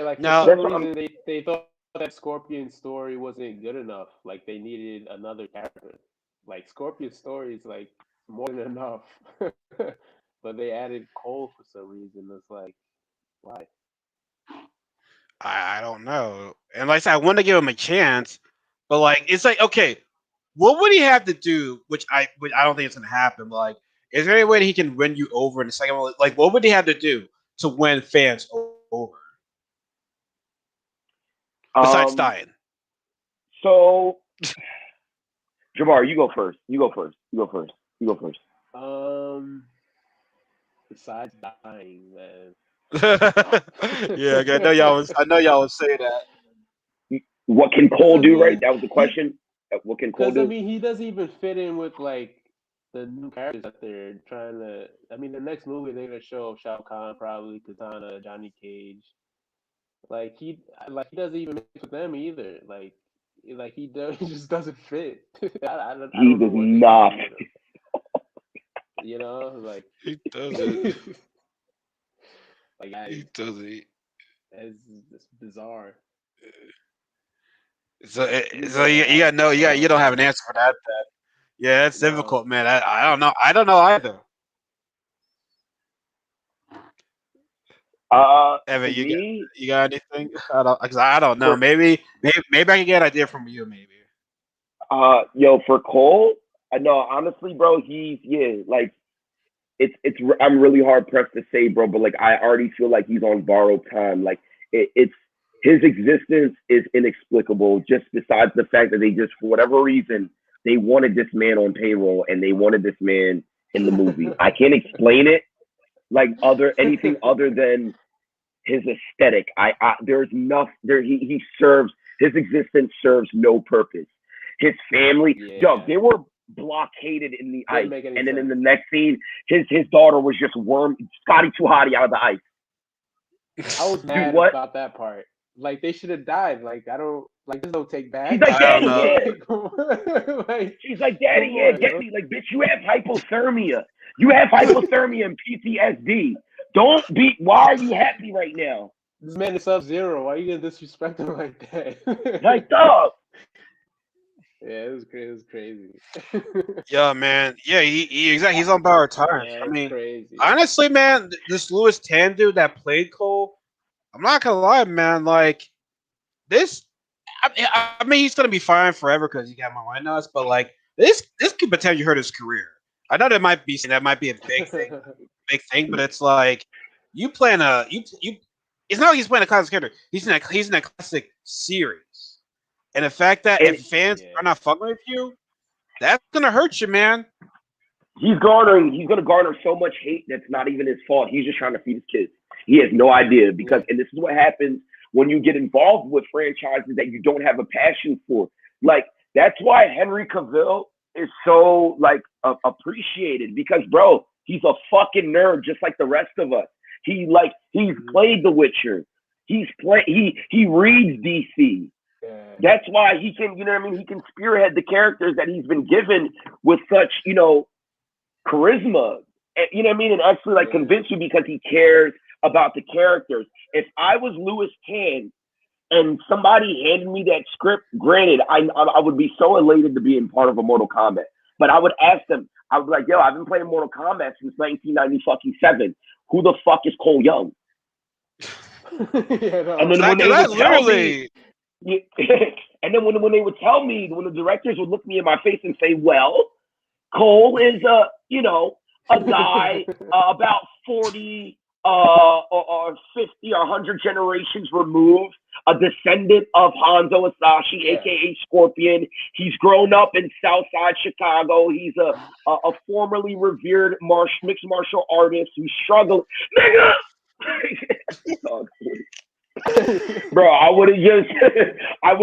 like, for some reason, they thought that Scorpion's story wasn't good enough. Like, they needed another character. Like, Scorpion's story is, like, more than enough. But they added Cole for some reason. It's like, why? I don't know. And like I said, I want to give him a chance, but like it's like, okay, what would he have to do? Which I don't think it's gonna happen. But like, is there any way that he can win you over in the second one? Like, what would he have to do to win fans over? Besides dying. So, Jamar, you go first. Besides dying, man. Yeah, I know y'all would say that. What can Cole do, right? That was the question. What can Cole do? I mean, he doesn't even fit in with like the new characters that they're trying to. I mean, the next movie they're gonna show Shao Kahn, probably Katana, Johnny Cage. Like he doesn't even mix with them either. Like he just doesn't fit. I don't does not. You know, like he doesn't. Like he doesn't. It's bizarre. So you don't have an answer for that. Yeah, it's difficult, man. I don't know. I don't know either. Evan, you got anything? I don't know. Maybe I can get an idea from you. Maybe. For Cole, I know honestly, bro. He's like I'm really hard pressed to say, bro, but like I already feel like he's on borrowed time. Like it's his existence is inexplicable. Just besides the fact that they just, for whatever reason, they wanted this man on payroll and they wanted this man in the movie. I can't explain it like anything other than his aesthetic. There's enough there. He serves, his existence serves no purpose. His family, yo, they were blockaded in the ice, and then in the next scene, his daughter was just Scotty too hotty out of the ice. I was mad about that part. Like they should have died. Like this don't take back. She's like, Daddy, yeah. Like, she's like, Daddy, yeah, get me. Like, bitch, you have hypothermia. You have hypothermia and PTSD. Why are you happy right now? This man is Sub-Zero. Why are you gonna disrespect him like that? Like, dog. Yeah, it was crazy. Yeah, man. Yeah, he's on borrowed time. Yeah, I mean, crazy. honestly, man, this Louis Tan dude that played Cole, I'm not gonna lie, man. Like this, I mean, he's gonna be fine forever because he got my white nuts. But like this could potentially hurt his career. I know that might be a big thing, but it's like you playing It's not like he's playing a classic character. He's in a classic series. And the fact that if fans are not fucking with you, that's gonna hurt you, man. He's gonna garner so much hate that's not even his fault. He's just trying to feed his kids. He has no idea and this is what happens when you get involved with franchises that you don't have a passion for. Like that's why Henry Cavill is so like appreciated because bro, he's a fucking nerd just like the rest of us. He's played The Witcher. He reads DC. That's why he can, you know what I mean? He can spearhead the characters that he's been given with such, you know, charisma. You know what I mean? And actually like convince you because he cares about the characters. If I was Louis Tan and somebody handed me that script, granted, I would be so elated to be in part of a Mortal Kombat. But I would ask them, I would be like, yo, I've been playing Mortal Kombat since 1997. Who the fuck is Cole Young? And then when they would tell me, and then when they would tell me, when the directors would look me in my face and say, well, Cole is a guy about 40 or 50 or 100 generations removed, a descendant of Hanzo Hasashi, aka Scorpion. He's grown up in Southside Chicago. He's a formerly revered mixed martial artist who struggled. Nigga! Bro, I would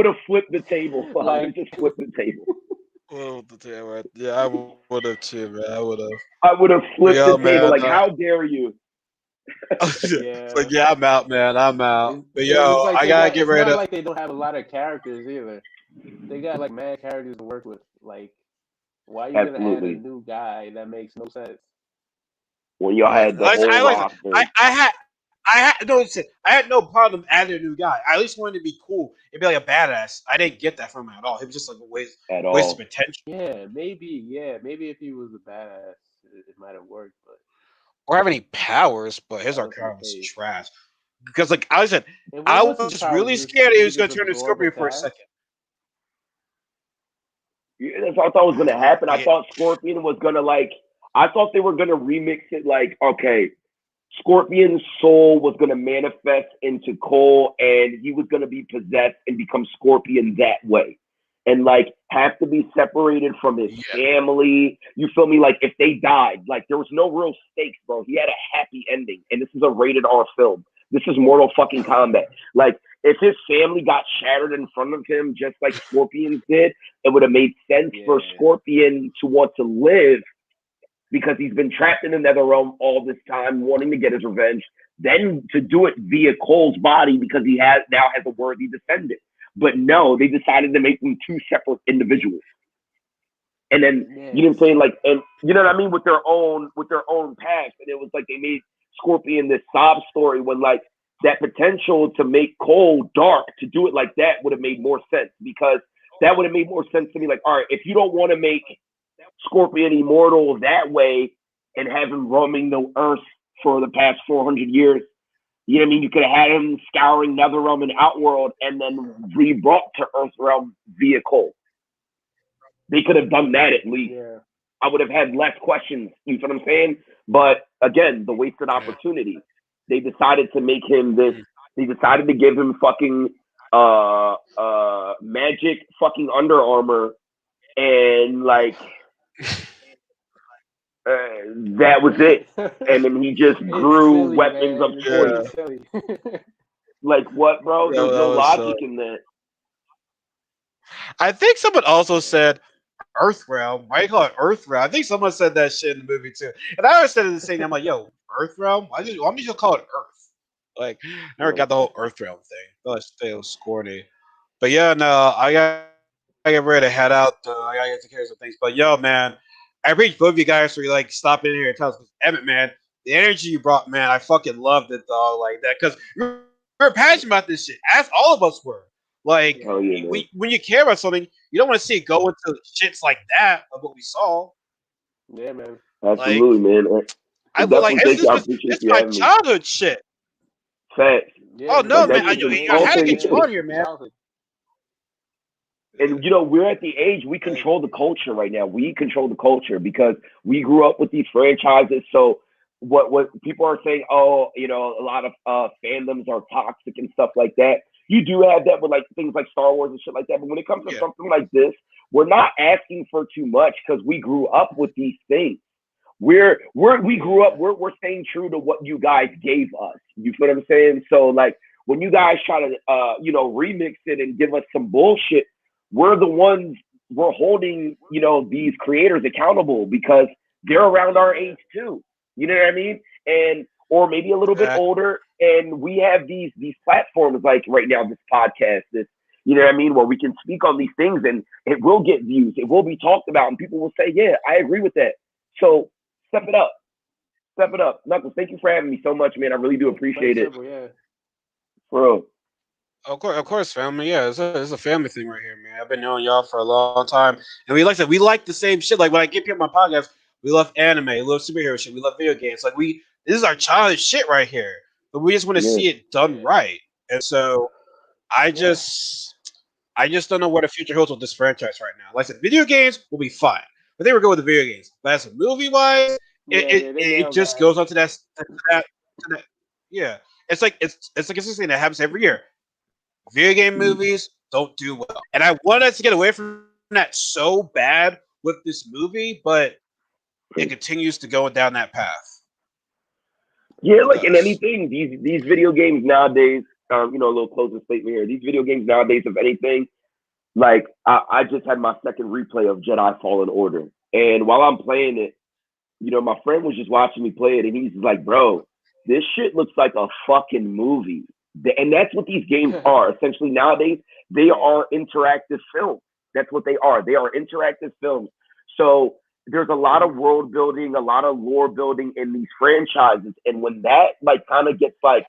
have flipped the table. I would have just flipped the table. Yeah, I would have too, man. I would have flipped the table. Like, how dare you? Like, yeah, I'm out, man. I'm out. But yo, I gotta get rid of. It's not like they don't have a lot of characters either. They got like mad characters to work with. Like, why are you gonna add a new guy? That makes no sense. When y'all had the whole roster. I had no problem adding a new guy. I at least wanted to be cool. It'd be like a badass. I didn't get that from him at all. He was just like a waste of potential. Yeah, maybe if he was a badass, it might have worked, but or have any powers, but his Arcana was trash. Because like I said, I was just really scared he was gonna turn into Scorpion for a second. Yeah, that's what I thought was gonna happen. I thought Scorpion was gonna I thought they were gonna remix it like, okay, Scorpion's soul was going to manifest into Cole and he was going to be possessed and become Scorpion that way. And like have to be separated from his family. You feel me? Like if they died, like there was no real stakes, bro. He had a happy ending. And this is a rated R film. This is Mortal fucking Kombat. Like if his family got shattered in front of him, just like Scorpions did, it would have made sense for Scorpion to want to live because he's been trapped in the Netherrealm all this time, wanting to get his revenge, then to do it via Cole's body because he now has a worthy descendant. But no, they decided to make them two separate individuals. And then, you know what I'm saying? Like, and you know what I mean? With their own past. And it was like they made Scorpion this sob story when like that potential to make Cole dark, to do it like that would have made more sense because that would have made more sense to me. Like, all right, if you don't want to make Scorpion immortal that way and have him roaming the earth for the past 400 years, you know what I mean? You could have had him scouring Netherrealm and Outworld and then re-brought to Earthrealm via Cole. They could have done that at least. I would have had less questions. You know what I'm saying? But again, the wasted opportunity. They decided to make him this. They decided to give him fucking magic fucking Under Armour, and like that was it. And then he just grew silly, weapons man. of It's choice. really silly. Like what, bro? Yeah, There's that no was logic in that. I think someone also said Earthrealm. Why do you call it Earthrealm? I think someone said that shit in the movie too. And I always said the same thing. I'm like, yo, Earthrealm? Why don't you just call it Earth? Like, never got the whole Earthrealm thing. I thought it was corny. But yeah, no, I get ready to head out. I gotta get to care of some things. But yo, man, I appreciate both of you guys for like stopping in here and telling us. Emmett, man, the energy you brought, man, I fucking loved it, dog. Like that, because we're passionate about this shit, as all of us were. Like, Oh, yeah, man. when you care about something, you don't want to see it go into shits like that of what we saw. Yeah, man. Absolutely, man. I Definitely like thank you. I this appreciate is you my having me. childhood shit. Facts. Yeah, Oh no, Like, man, that's I just had to something. get you on here, man. Childhood. And we're at the age we control the culture right now. We control the culture because we grew up with these franchises. So what people are saying, oh, a lot of fandoms are toxic and stuff like that. You do have that with like things like Star Wars and shit like that. But when it comes to something like this, we're not asking for too much because we grew up with these things. We grew up. We're staying true to what you guys gave us. You feel what I'm saying? So like when you guys try to remix it and give us some bullshit, we're the ones we're holding these creators accountable because they're around our age too. You know what I mean? And or maybe a little bit older. And we have these platforms like right now, this podcast, this where we can speak on these things and it will get views, it will be talked about, and people will say, yeah, I agree with that. So step it up. Step it up. Knuckles, thank you for having me so much, man. I really do appreciate it. Yeah. Bro. Of course, family. Yeah, it's a family thing right here, man. I've been knowing y'all for a long time, and we like the same shit. Like when I get people on my podcast, we love anime, we love superhero shit, we love video games. Like this is our childhood shit right here, but we just want to see it done right. And so I just don't know what the future holds with this franchise right now. Like I said, video games will be fine, but they were good with the video games. But as a movie wise, it just goes on to that. Yeah, it's like it's like it's something that happens every year. Video game movies don't do well. And I wanted us to get away from that so bad with this movie, but it continues to go down that path. Yeah, like in anything, these video games nowadays, a little closing statement here. These video games nowadays, if anything, like I just had my second replay of Jedi Fallen Order. And while I'm playing it, my friend was just watching me play it and he's like, bro, this shit looks like a fucking movie. And that's what these games are. Essentially, nowadays, they are interactive films. That's what they are. They are interactive films. So there's a lot of world building, a lot of lore building in these franchises. And when that like kind of gets like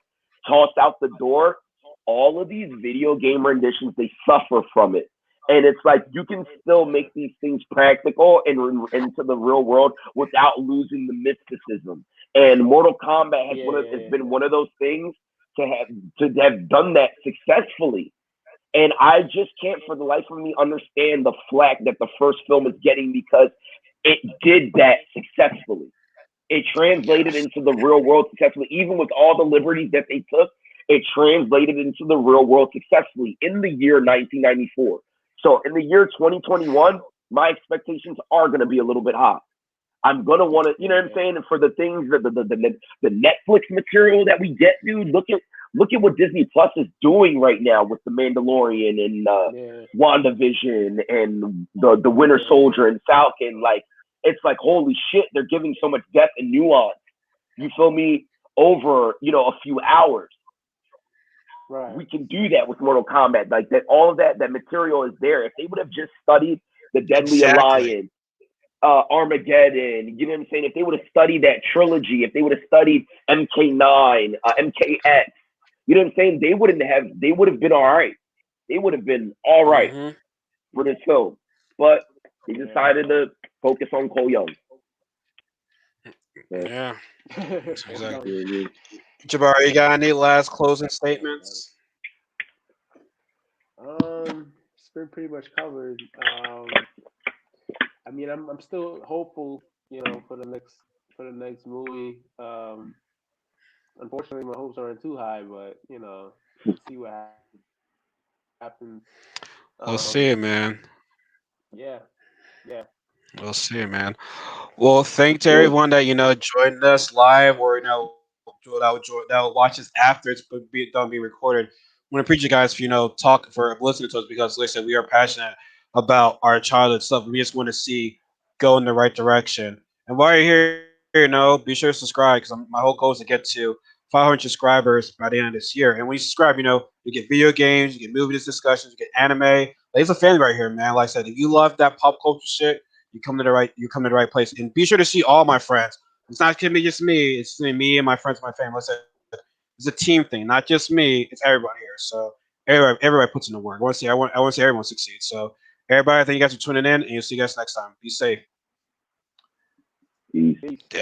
tossed out the door, all of these video game renditions, they suffer from it. And it's like you can still make these things practical and into the real world without losing the mysticism. And Mortal Kombat has been one of those things to have done that successfully. And I just can't for the life of me understand the flack that the first film is getting because it did that successfully. It translated into the real world successfully, even with all the liberties that they took. It translated into the real world successfully in the year 1994. So in the year 2021, my expectations are going to be a little bit high. I'm going to want to, you know what I'm saying? And for the things that the Netflix material that we get, dude, look at what Disney Plus is doing right now with The Mandalorian and WandaVision and the Winter Soldier and Falcon. Like, it's like, holy shit, they're giving so much depth and nuance. You feel me? Over, a few hours. Right. We can do that with Mortal Kombat. Like that, all of that material is there. If they would have just studied the Deadly Alliance, Armageddon, you know what I'm saying? If they would have studied that trilogy, if they would have studied MK9, MKX, you know what I'm saying? They would have been all right. They would have been all right for this film. But they decided to focus on Cole Young. Yeah. Exactly. Jabari, you got any last closing statements? It's been pretty much covered. I mean, I'm still hopeful, you know, for the next movie. Unfortunately, my hopes aren't too high, but you know, let's see what happens. We'll see, man. Yeah, yeah. We'll see, man. Well, thank to Well, everyone that joined us live or that will watch us after it's done being recorded. I want to appreciate you guys for for listening to us because, like I said, we are passionate about our childhood stuff. We just want to see go in the right direction. And while you're here, be sure to subscribe because my whole goal is to get to 500 subscribers by the end of this year. And when you subscribe, you get video games, you get movie discussions, you get anime. Like, it's a family right here, man. Like I said, if you love that pop culture shit, you come to the right place. And be sure to see all my friends. It's not gonna be just me. It's me and my friends, my family. Like I said, it's a team thing, not just me. It's everybody here. So everybody puts in the work. I want to see everyone succeed. So everybody, thank you guys for tuning in, and you'll see you guys next time. Be safe. peace. Peace. Damn.